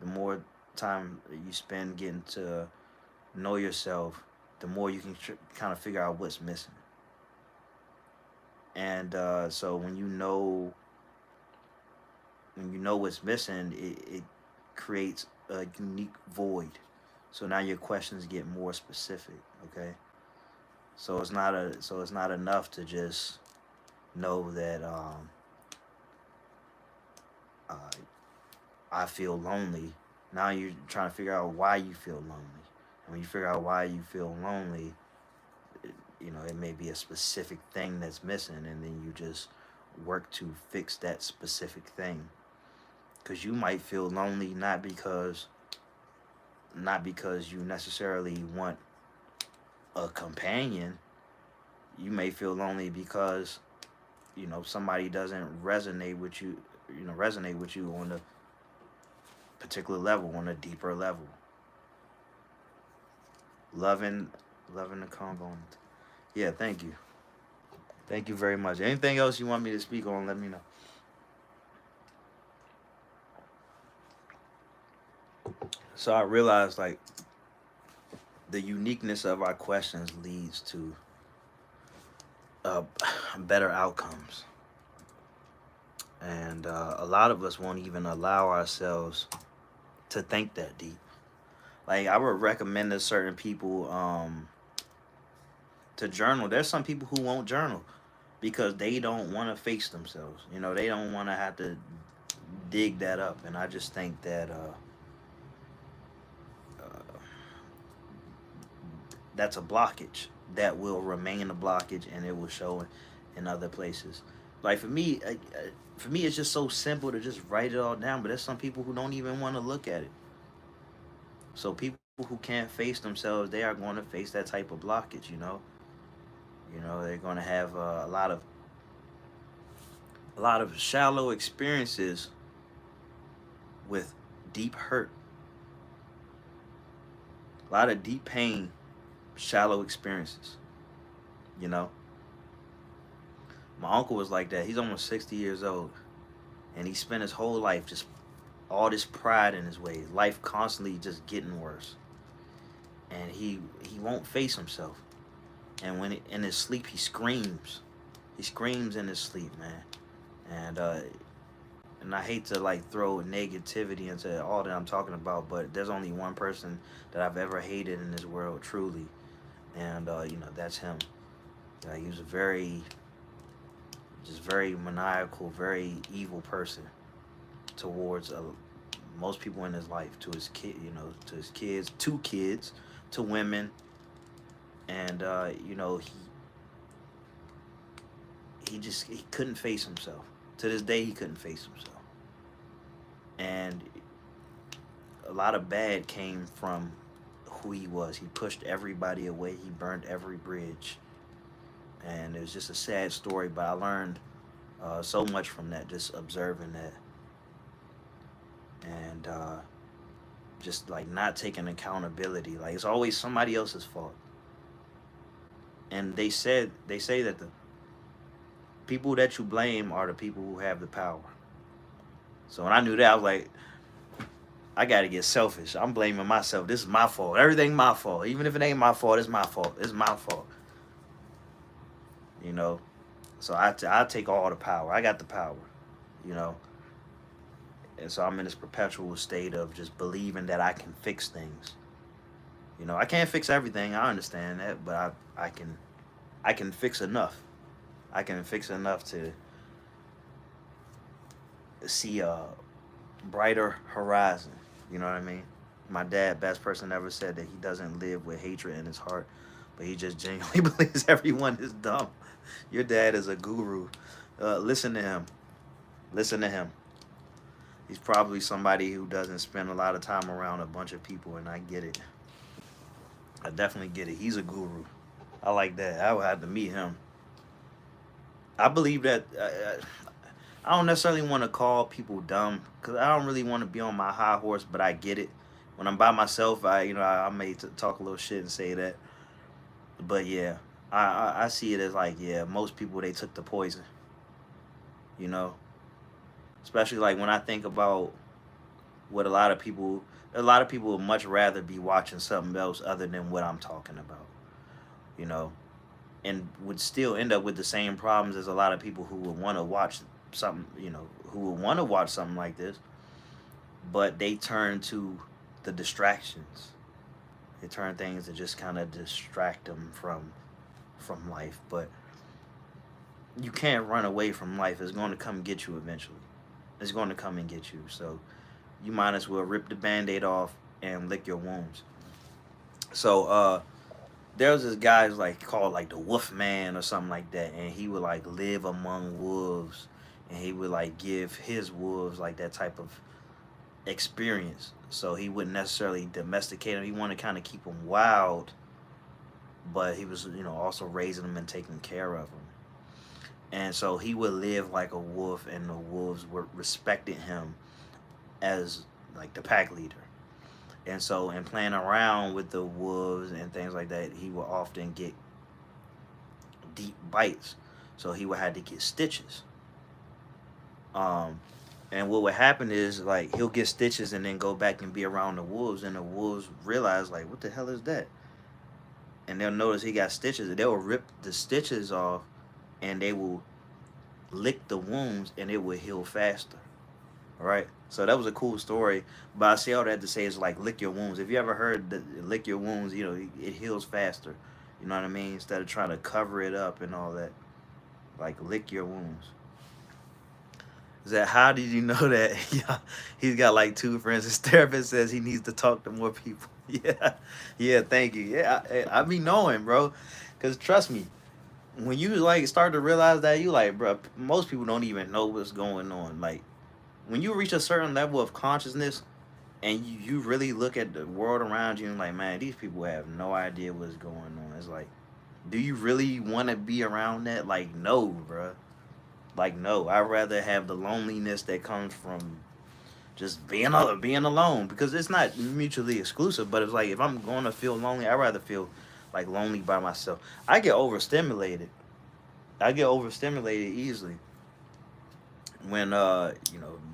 the more time you spend getting to know yourself, the more you can kind of figure out what's missing. And so when you know what's missing, it creates a unique void. So now your questions get more specific. Okay, so it's not enough to just know that uh, I feel lonely. Now you're trying to figure out why you feel lonely. And when you figure out why you feel lonely, you know, it may be a specific thing that's missing, and then you just work to fix that specific thing. Because you might feel lonely not because you necessarily want a companion. You may feel lonely because, you know, somebody doesn't resonate with you on a particular level, on a deeper level. Loving loving the convo. Yeah, thank you. Thank you very much. Anything else you want me to speak on, let me know. So I realized like the uniqueness of our questions leads to uh, better outcomes. And a lot of us won't even allow ourselves to think that deep. Like I would recommend to certain people to journal. There's some people who won't journal because they don't want to face themselves. You know, they don't want to have to dig that up. And I just think that uh, that's a blockage that will remain a blockage, and it will show in other places. Like for me, it's just so simple to just write it all down. But there's some people who don't even want to look at it. So people who can't face themselves, they are going to face that type of blockage. You know, they're going to have a lot of shallow experiences with deep hurt, a lot of deep pain, shallow experiences. You know, my uncle was like that. He's almost 60 years old, and he spent his whole life just all this pride in his ways. Life constantly just getting worse, and he won't face himself. And when in his sleep, he screams. He screams in his sleep, man. And and I hate to like throw negativity into all that I'm talking about, but there's only one person that I've ever hated in this world, truly, and you know, that's him. He was a very just very maniacal, very evil person towards most people in his life, to his kid, to his kids, two kids, to women, and he couldn't face himself. To this day, he couldn't face himself, and a lot of bad came from who he was. He pushed everybody away. He burned every bridge, and it was just a sad story. But I learned so much from that, just observing that, and just like not taking accountability. Like it's always somebody else's fault. And they say that the people that you blame are the people who have the power. So when I knew that, I was like, I got to get selfish. I'm blaming myself. This is my fault. Everything my fault. Even if it ain't my fault, it's my fault. It's my fault. You know. So I take all the power. I got the power. You know. And so I'm in this perpetual state of just believing that I can fix things. You know, I can't fix everything. I understand that, but I can fix enough. I can fix enough to see a brighter horizon. You know what I mean? My dad, best person ever, said that he doesn't live with hatred in his heart, but he just genuinely believes everyone is dumb. Your dad is a guru. Listen to him. Listen to him. He's probably somebody who doesn't spend a lot of time around a bunch of people, and I get it. I definitely get it. He's a guru. I like that. I would have to meet him. I believe that I don't necessarily want to call people dumb because I don't really want to be on my high horse, but I get it. When I'm by myself, I may talk a little shit and say that. But yeah, I see it as like, yeah, most people, they took the poison, you know, especially like when I think about what a lot of people would much rather be watching something else other than what I'm talking about, you know, and would still end up with the same problems as a lot of people who would want to watch something, who would want to watch something like this, but they turn to the distractions. They turn things to just kind of distract them from life. But you can't run away from life. It's going to come get you eventually. It's going to come and get you. So you might as well rip the band-aid off and lick your wounds. So there was this guy who's like called like the Wolf Man or something like that, and he would like live among wolves, and he would like give his wolves like that type of experience. So he wouldn't necessarily domesticate them. He wanted to kind of keep them wild, but he was, also raising them and taking care of them. And so he would live like a wolf, and the wolves were respected him as like the pack leader. And so in playing around with the wolves and things like that, he would often get deep bites. So he would have to get stitches. And what would happen is like he'll get stitches and then go back and be around the wolves, and the wolves realize like, what the hell is that? And they'll notice he got stitches, and they'll rip the stitches off, and they will lick the wounds, and it will heal faster. All right. So that was a cool story, but I say all that to say is like lick your wounds. If you ever heard the lick your wounds, it heals faster. You know what I mean? Instead of trying to cover it up and all that, like lick your wounds. Is that how did you know that? Yeah, he's got like 2 friends. His therapist says he needs to talk to more people. Yeah, thank you. Yeah, I be knowing, bro, because trust me, when you like start to realize that, you like, bro, most people don't even know what's going on. Like when you reach a certain level of consciousness and you really look at the world around you and like, man, these people have no idea what's going on. It's like, do you really want to be around that? Like, no, bro. Like, no. I'd rather have the loneliness that comes from just being alone, because it's not mutually exclusive. But it's like, if I'm going to feel lonely, I'd rather feel like lonely by myself. I get overstimulated. Easily when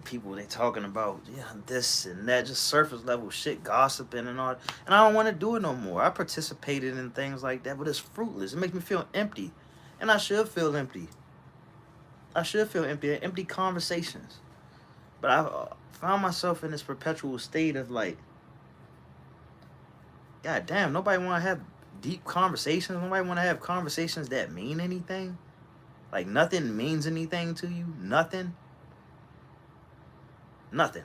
people, they talking about this and that, just surface level shit, gossiping and all that. And I don't want to do it no more. I participated in things like that, but it's fruitless. It makes me feel empty, and I should feel empty. Empty conversations. But I found myself in this perpetual state of like, God damn, nobody want to have deep conversations. Nobody want to have conversations that mean anything. like nothing means anything to you, nothing, nothing.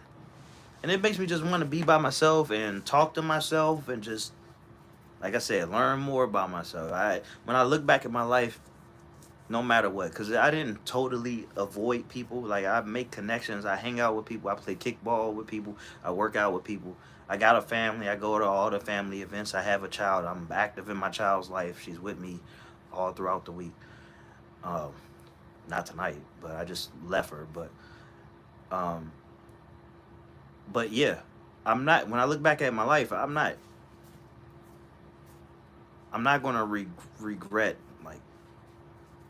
And it makes me just want to be by myself and talk to myself and just, like I said, learn more about myself. When I look back at my life, no matter what, because I didn't totally avoid people. Like, I make connections, I hang out with people, I play kickball with people, I work out with people. I got a family, I go to all the family events. I have a child, I'm active in my child's life. She's with me all throughout the week. Um, Not tonight, but I just left her. Um, but yeah, I'm not. When I look back at my life, I'm not gonna regret like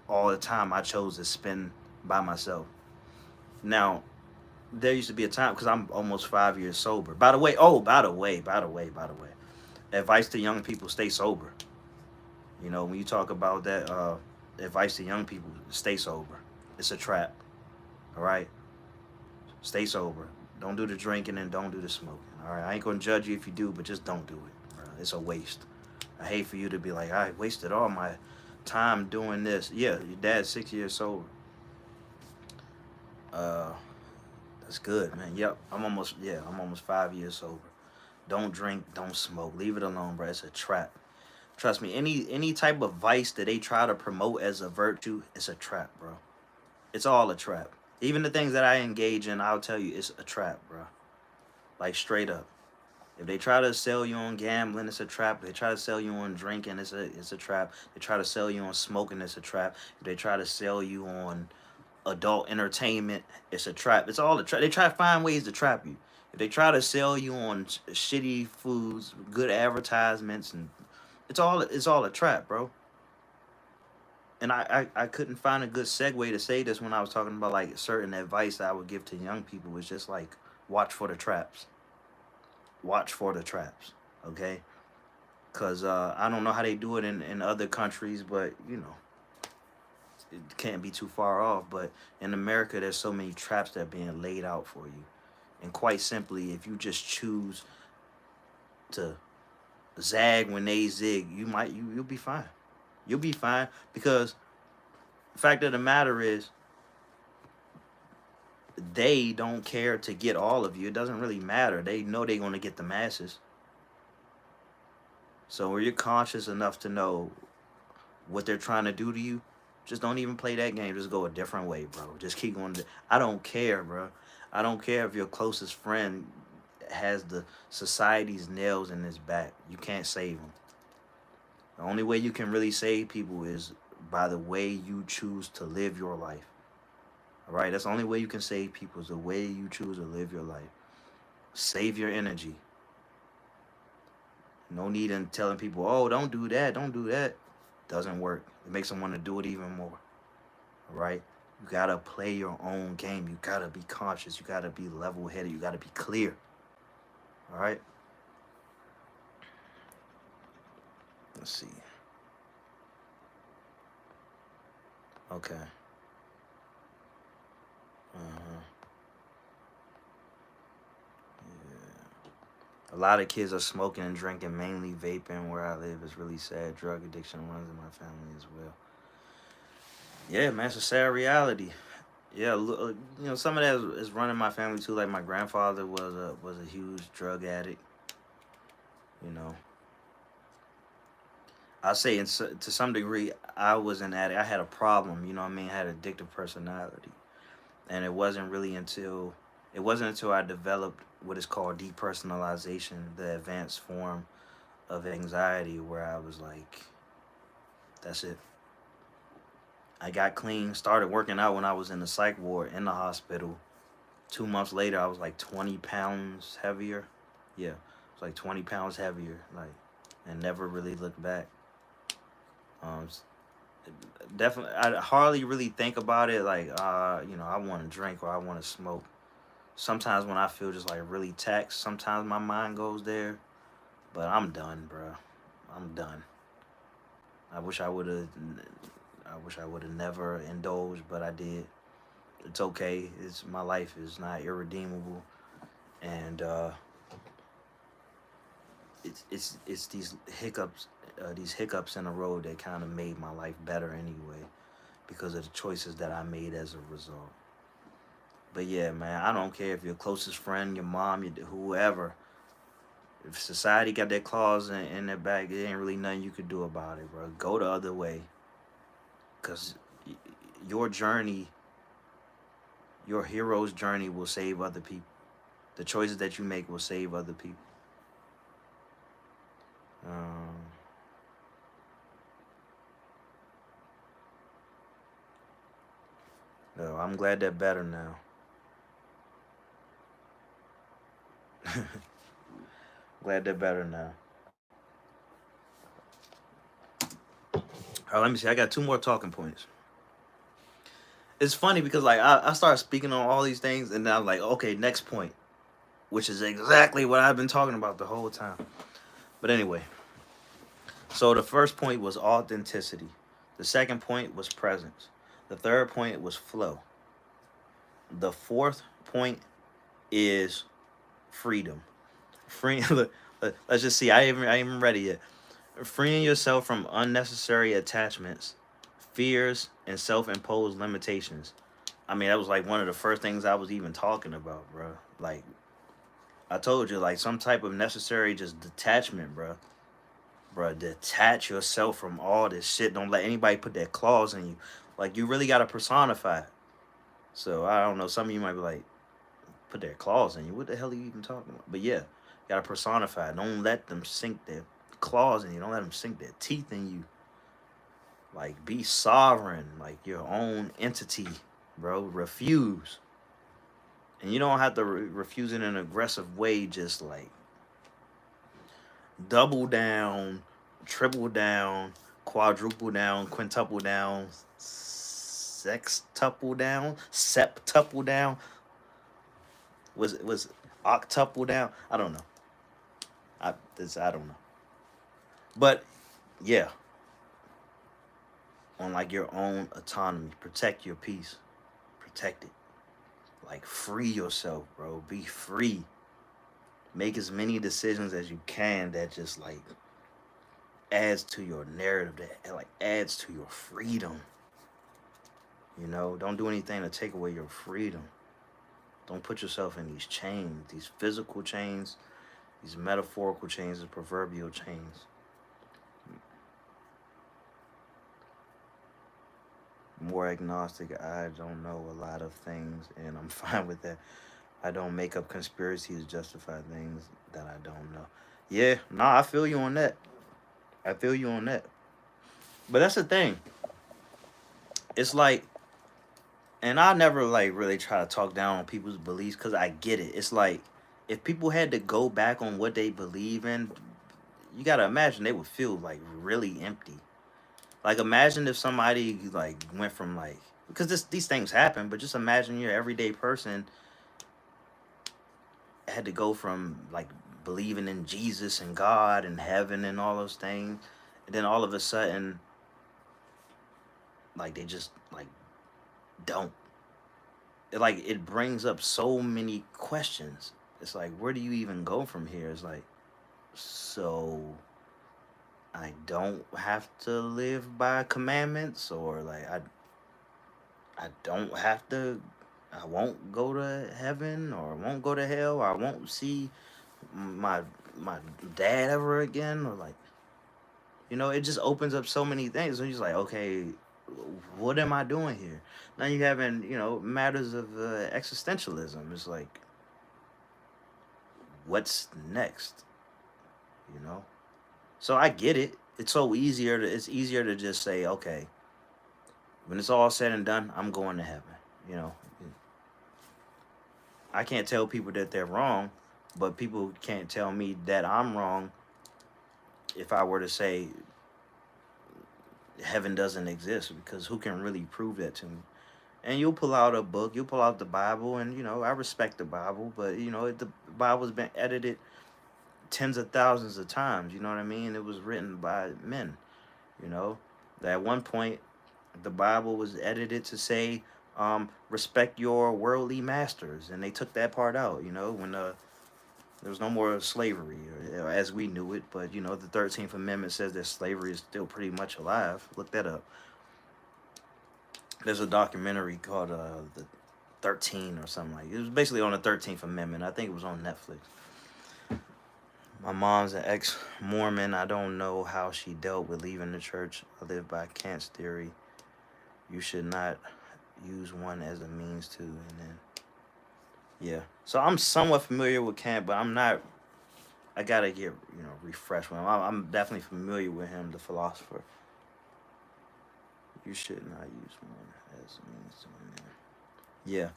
all the time I chose to spend by myself. Now, there used to be a time because I'm almost 5 years sober. By the way, by the way, advice to young people: stay sober. You know, when you talk about that, advice to young people: stay sober. It's a trap. All right, stay sober. Don't do the drinking and don't do the smoking. All right, I ain't gonna judge you if you do, but just don't do it. Bro. It's a waste. I hate for you to be like, I wasted all my time doing this. Yeah, your dad's 6 years sober. Uh, that's good, man. Yep, I'm almost 5 years sober. Don't drink, don't smoke. Leave it alone, bro. It's a trap. Trust me. Any type of vice that they try to promote as a virtue, it's a trap, bro. It's all a trap. Even the things that I engage in, I'll tell you, it's a trap, bro. Like straight up. If they try to sell you on gambling, it's a trap. If they try to sell you on drinking, it's a trap. They try to sell you on smoking, it's a trap. If they try to sell you on adult entertainment, it's a trap. It's all a trap. They try to find ways to trap you. If they try to sell you on shitty foods, good advertisements, and it's all a trap, bro. And I couldn't find a good segue to say this when I was talking about like certain advice that I would give to young people. It's just like watch for the traps. Watch for the traps. Okay? Because I don't know how they do it in other countries, but you know, it can't be too far off. But in America, there's so many traps that are being laid out for you. And quite simply, if you just choose to zag when they zig, you'll be fine. You'll be fine because the fact of the matter is they don't care to get all of you. It doesn't really matter. They know they're going to get the masses. So when you're conscious enough to know what they're trying to do to you, just don't even play that game. Just go a different way, bro. Just keep going. I don't care, bro. I don't care if your closest friend has the society's nails in his back. You can't save them. The only way you can really save people is by the way you choose to live your life. All right? That's the only way you can save people is the way you choose to live your life. Save your energy. No need in telling people, oh, don't do that, don't do that. Doesn't work. It makes them want to do it even more. All right? You got to play your own game. You got to be conscious. You got to be level-headed. You got to be clear. All right? Let's see. Okay. Uh-huh. Yeah. A lot of kids are smoking and drinking, mainly vaping where I live. It's really sad. Drug addiction runs in my family as well. Yeah, man, it's a sad reality. Yeah, some of that is running my family too. Like my grandfather was a huge drug addict. You know, I'll say to some degree I was an addict. I had a problem. You know what I mean? I had addictive personality, and it wasn't until I developed what is called depersonalization, the advanced form of anxiety, where I was like, that's it. I got clean, started working out when I was in the psych ward in the hospital. 2 months later, I was like 20 pounds heavier. Yeah, I was like 20 pounds heavier, like, and never really looked back. Um, Definitely, I hardly really think about it. Like, I want to drink or I want to smoke. Sometimes when I feel just like really taxed, sometimes my mind goes there. But I'm done, bro. I'm done. I wish I would have. I wish I would have never indulged, but I did. It's okay. It's my life is not irredeemable, and it's these hiccups in the road that kind of made my life better anyway. because of the choices that I made as a result. But yeah, man, I don't care if your closest friend, your mom, whoever. If society got their claws in their back, there ain't really nothing you could do about it, bro. Go the other way, cause your journey, your hero's journey, will save other people. The choices that you make will save other people. Um, no, I'm glad they're better now. Glad they're better now. All right, let me see. I got two more talking points. It's funny because like I started speaking on all these things, and then I'm like, okay, next point, which is exactly what I've been talking about the whole time. But anyway, so the first point was authenticity. The second point was presence. The third point was flow. The fourth point is freedom. Free. Let's just see. I ain't even ready yet. Freeing yourself from unnecessary attachments, fears, and self-imposed limitations. I mean, that was like one of the first things I was even talking about, bro. Like I told you, like some type of necessary just detachment, bro. Bro, detach yourself from all this shit. Don't let anybody put their claws in you. Like you really gotta personify it. So I don't know. Some of you might be like, put their claws in you. What the hell are you even talking about? But yeah, you gotta personify it. Don't let them sink their claws in you. Don't let them sink their teeth in you. Like be sovereign, like your own entity, bro. Refuse. And you don't have to refuse in an aggressive way, just like double down, triple down, quadruple down, quintuple down, sextuple down, septuple down. Was octuple down? I don't know. I don't know. But yeah, on like your own autonomy, protect your peace, protect it. Like free yourself, bro. Be free. Make as many decisions as you can that just like adds to your narrative, that like adds to your freedom. You know, don't do anything to take away your freedom. Don't put yourself in these chains, these physical chains, these metaphorical chains, the proverbial chains. More agnostic, I don't know a lot of things, and I'm fine with that. I don't make up conspiracies to justify things that I don't know. Yeah, nah, I feel you on that. I feel you on that. But that's the thing. It's like, and I never like really try to talk down on people's beliefs because I get it. It's like if people had to go back on what they believe in, you gotta imagine they would feel like really empty. Like imagine if somebody like went from like, because these things happen, but just imagine your everyday person had to go from like believing in Jesus and God and heaven and all those things, and then all of a sudden like they just like don't. Like it brings up so many questions. It's like where do you even go from here? It's like, so I don't have to live by commandments, or like I don't have to, I won't go to heaven, or I won't go to hell, or I won't see my my dad ever again, or like, you know, it just opens up so many things. And you're just like, okay, what am I doing here? Now you having, you know, matters of existentialism. It's like, what's next? You know. So I get it. It's easier to just say, okay, when it's all said and done, I'm going to heaven. You know, I can't tell people that they're wrong, but people can't tell me that I'm wrong if I were to say heaven doesn't exist, because who can really prove that to me? And you'll pull out a book, you'll pull out the Bible, and you know I respect the Bible, but you know the Bible's been edited tens of thousands of times. You know what I mean? It was written by men. You know, at one point the Bible was edited to say, respect your worldly masters, and they took that part out. You know, when there was no more slavery, as we knew it. But you know, the 13th Amendment says that slavery is still pretty much alive. Look that up. There's a documentary called the 13 or something like. It was basically on the 13th Amendment. I think it was on Netflix. My mom's an ex-Mormon. I don't know how she dealt with leaving the church. I live by Kant's theory. You should not use one as a means to, and then yeah. So I'm somewhat familiar with Kant, but I'm not. I gotta get refreshed with him. I'm definitely familiar with him, the philosopher. You should not use one as a means to an end. Yeah.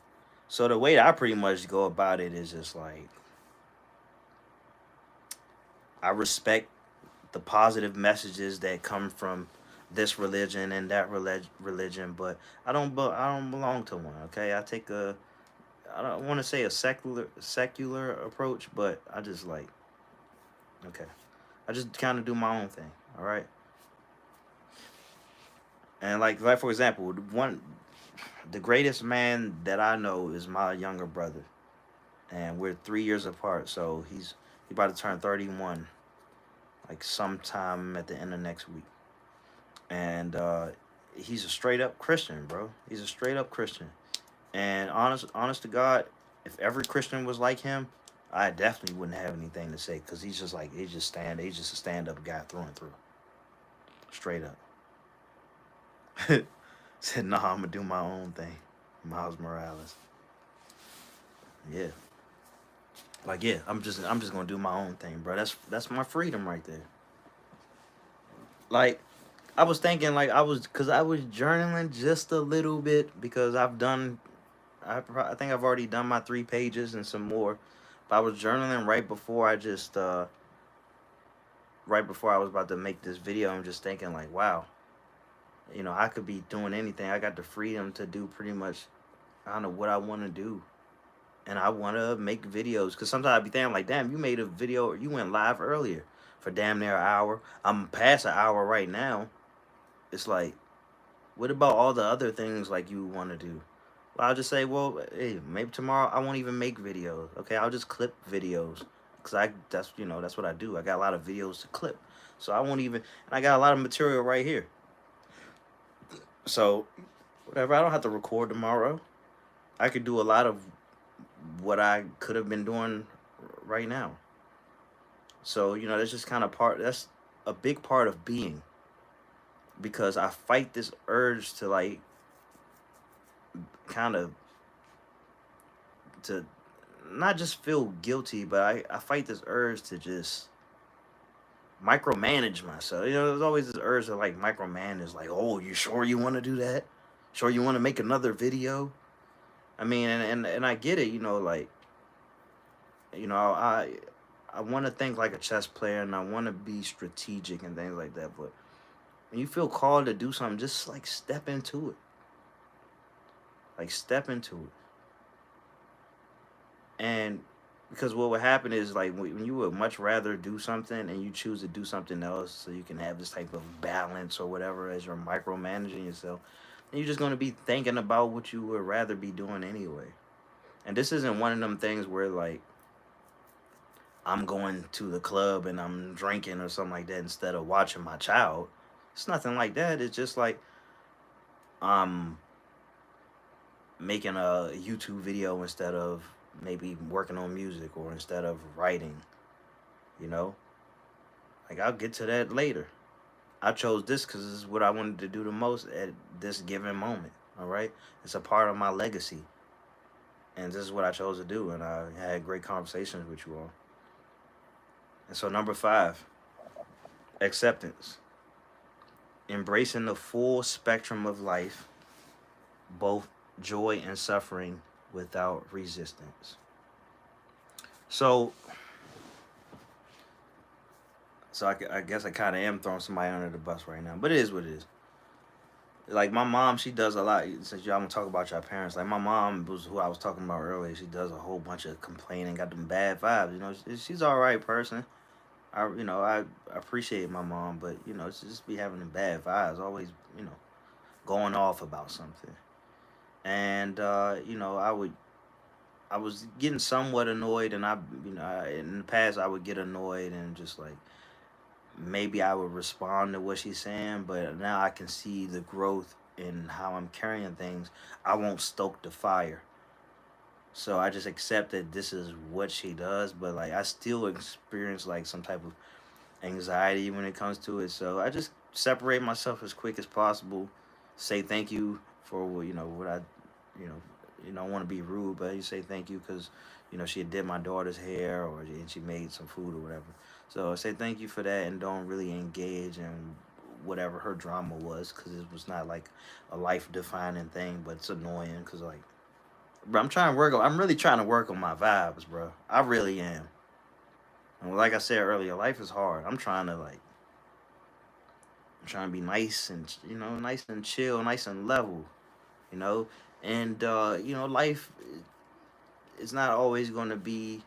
So the way that I pretty much go about it is just like I respect the positive messages that come from this religion and that religion, but I don't belong to one. Okay, I take a I don't want to say a secular approach, but I just like okay, I just kind of do my own thing. All right, and like for example, the greatest man that I know is my younger brother, and we're 3 years apart. So he about to turn 31, like sometime at the end of next week, and he's a straight up Christian, bro. He's a straight up Christian. And honest to God, if every Christian was like him, I definitely wouldn't have anything to say because he's just a stand up guy through and through, straight up. Said, "Nah, I'm gonna do my own thing." Miles Morales, yeah, like yeah, I'm just gonna do my own thing, bro. That's my freedom right there. Like I was thinking, like cause I was journaling just a little bit because I think I've already done my 3 pages and some more. But I was journaling right before I was about to make this video. I'm just thinking like, wow, I could be doing anything. I got the freedom to do pretty much, I don't know what I want to do, and I want to make videos. Cause sometimes I be thinking like, damn, you made a video, or you went live earlier for damn near an hour. I'm past an hour right now. It's like, what about all the other things like you want to do? Well, I'll just say, well, hey, maybe tomorrow I won't even make videos. Okay, I'll just clip videos, cause that's what I do. I got a lot of videos to clip, so I won't even. And I got a lot of material right here. So whatever, I don't have to record tomorrow. I could do a lot of what I could have been doing right now. So that's just kind of part. That's a big part of being, because I fight this urge to like kind of to not just feel guilty, but I fight this urge to just micromanage myself. There's always this urge to like micromanage, like, oh, you sure you want to do that? Sure you want to make another video? I mean, and I get it, like, I want to think like a chess player and I want to be strategic and things like that. But when you feel called to do something, just like step into it. Like step into it. And because what would happen is like when you would much rather do something and you choose to do something else so you can have this type of balance or whatever as you're micromanaging yourself, then you're just going to be thinking about what you would rather be doing anyway. And this isn't one of them things where like I'm going to the club and I'm drinking or something like that instead of watching my child. It's nothing like that. It's just like I'm making a YouTube video instead of maybe working on music or instead of writing, you know? Like, I'll get to that later. I chose this because this is what I wanted to do the most at this given moment, all right? It's a part of my legacy. And this is what I chose to do. And I had great conversations with you all. And so, number 5, acceptance. Embracing the full spectrum of life, both joy and suffering, without resistance. So, I guess I kind of am throwing somebody under the bus right now, but it is what it is. Like my mom, she does a lot. Since y'all gonna talk about your parents, like my mom was who I was talking about earlier. She does a whole bunch of complaining, got them bad vibes. She's all right person. I appreciate my mom, but she just be having them bad vibes, always going off about something. And I was getting somewhat annoyed, and in the past I would get annoyed and just like maybe I would respond to what she's saying, but now I can see the growth and how I'm carrying things, I won't stoke the fire. So I just accept that this is what she does, but like I still experience like some type of anxiety when it comes to it. So I just separate myself as quick as possible. Say thank you for what I, you don't want to be rude, but you say thank you because she had did my daughter's hair and she made some food or whatever. So I say thank you for that and don't really engage in whatever her drama was because it was not like a life defining thing, but it's annoying because like, bro, I'm really trying to work on my vibes, bro. I really am. And like I said earlier, life is hard. I'm trying to be nice and nice and chill, nice and level, you know. And life is not always going to be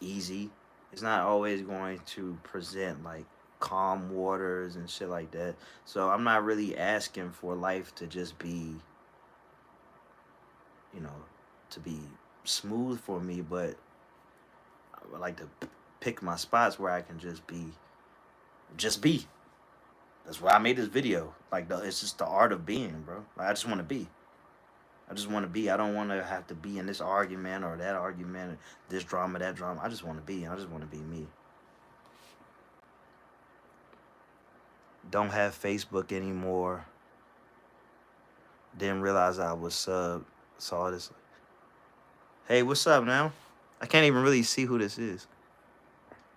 easy. It's not always going to present like calm waters and shit like that. So I'm not really asking for life to just be, you know, to be smooth for me, but I would like to pick my spots where I can just be. That's why I made this video. It's just the art of being, bro. Like, I just want to be. I just want to be. I don't want to have to be in this argument or that argument, this drama, that drama. I just want to be. I just want to be me. Don't have Facebook anymore. Didn't realize I was sub. Saw this. Hey, what's up now? I can't even really see who this is.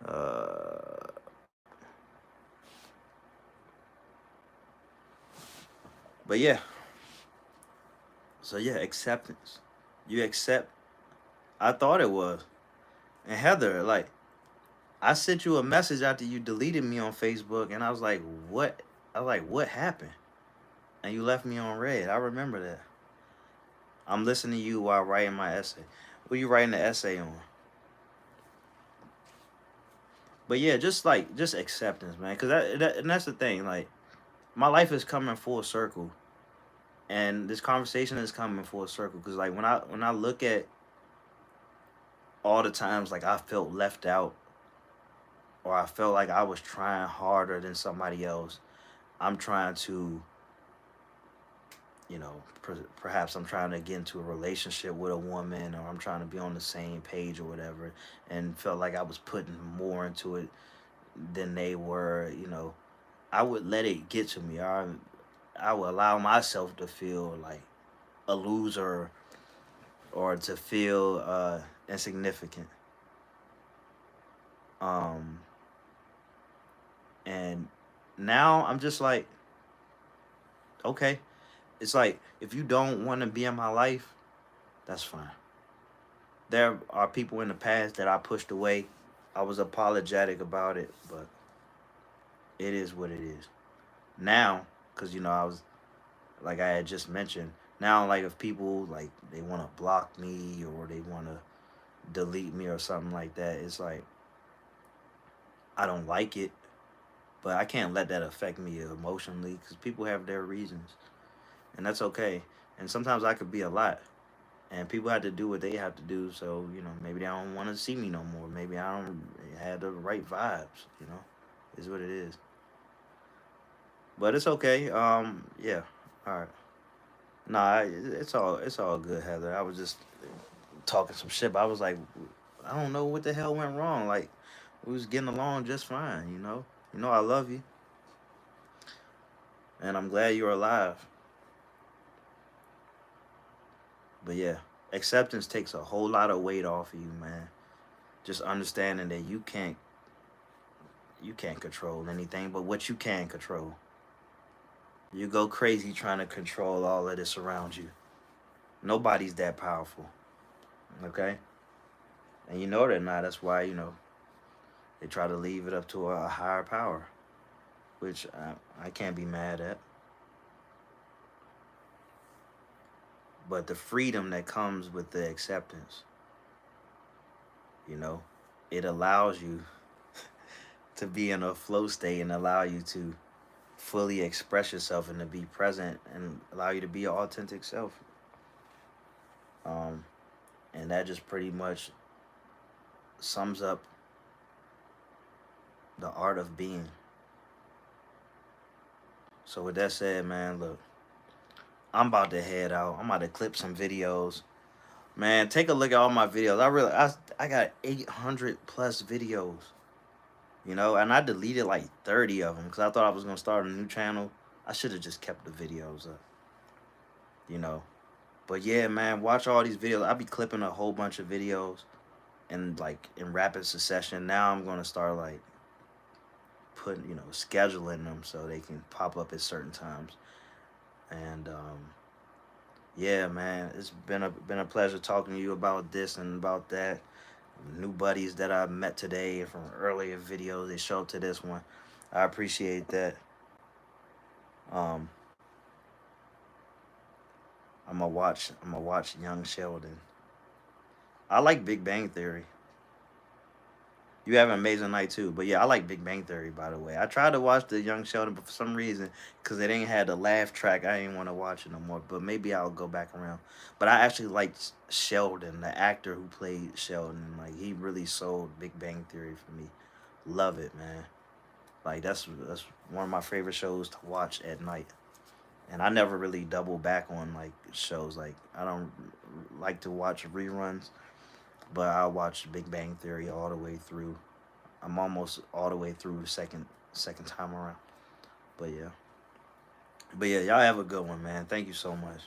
Uh, but yeah. So yeah, acceptance. You accept. I thought it was. And Heather, like, I sent you a message after you deleted me on Facebook, and I was like, what? I was like, what happened? And you left me on red. I remember that. I'm listening to you while writing my essay. What are you writing the essay on? But yeah, just acceptance, man. Cause and that's the thing. Like, my life is coming full circle, and this conversation is coming full circle. Cause like when I look at all the times like I felt left out, or I felt like I was trying harder than somebody else, I'm trying to, perhaps I'm trying to get into a relationship with a woman, or I'm trying to be on the same page or whatever, and felt like I was putting more into it than they were. I would let it get to me. I would allow myself to feel like a loser or to feel insignificant. Um, and now I'm just like, okay, it's like if you don't want to be in my life, that's fine. There are people in the past that I pushed away. I was apologetic about it, but it is what it is. Now, because I was like I had just mentioned. Now, like if people like they want to block me or they want to delete me or something like that, it's like I don't like it, but I can't let that affect me emotionally because people have their reasons, and that's okay. And sometimes I could be a lot, and people have to do what they have to do. So maybe they don't want to see me no more. Maybe I don't have the right vibes. Is what it is. But it's okay. Yeah. All right. Nah, it's all good, Heather. I was just talking some shit. But I was like, I don't know what the hell went wrong. Like we was getting along just fine. I love you, and I'm glad you're alive. But yeah, acceptance takes a whole lot of weight off of you, man. Just understanding that you can't control anything, but what you can control. You go crazy trying to control all of this around you. Nobody's that powerful, okay? And you know they're not. That's why they try to leave it up to a higher power, which I can't be mad at. But the freedom that comes with the acceptance, you know, it allows you to be in a flow state and allow you to fully express yourself and to be present and allow you to be your authentic self. Um, and that just pretty much sums up the art of being. So with that said, man, look, I'm about to head out. I'm about to clip some videos. Man, take a look at all my videos. I got 800 plus videos. You know, and I deleted like 30 of them because I thought I was gonna start a new channel. I should have just kept the videos up. You know, but yeah, man, watch all these videos. I be clipping a whole bunch of videos and like in rapid succession. Now I'm gonna start like putting, scheduling them so they can pop up at certain times. And yeah, man, it's been a pleasure talking to you about this and about that. New buddies that I met today from earlier videos, they show up to this one. I appreciate that. Um, I'm gonna watch Young Sheldon. I like Big Bang Theory. You have an amazing night too. But yeah, I like Big Bang Theory, by the way. I tried to watch the Young Sheldon, but for some reason, because it ain't had the laugh track, I didn't want to watch it no more. But maybe I'll go back around. But I actually liked Sheldon, the actor who played Sheldon. Like, he really sold Big Bang Theory for me. Love it, man. Like, that's one of my favorite shows to watch at night. And I never really double back on like shows. Like, I don't like to watch reruns, but I watch Big Bang Theory all the way through. I'm almost all the way through the second time around. But yeah. But yeah, y'all have a good one, man. Thank you so much.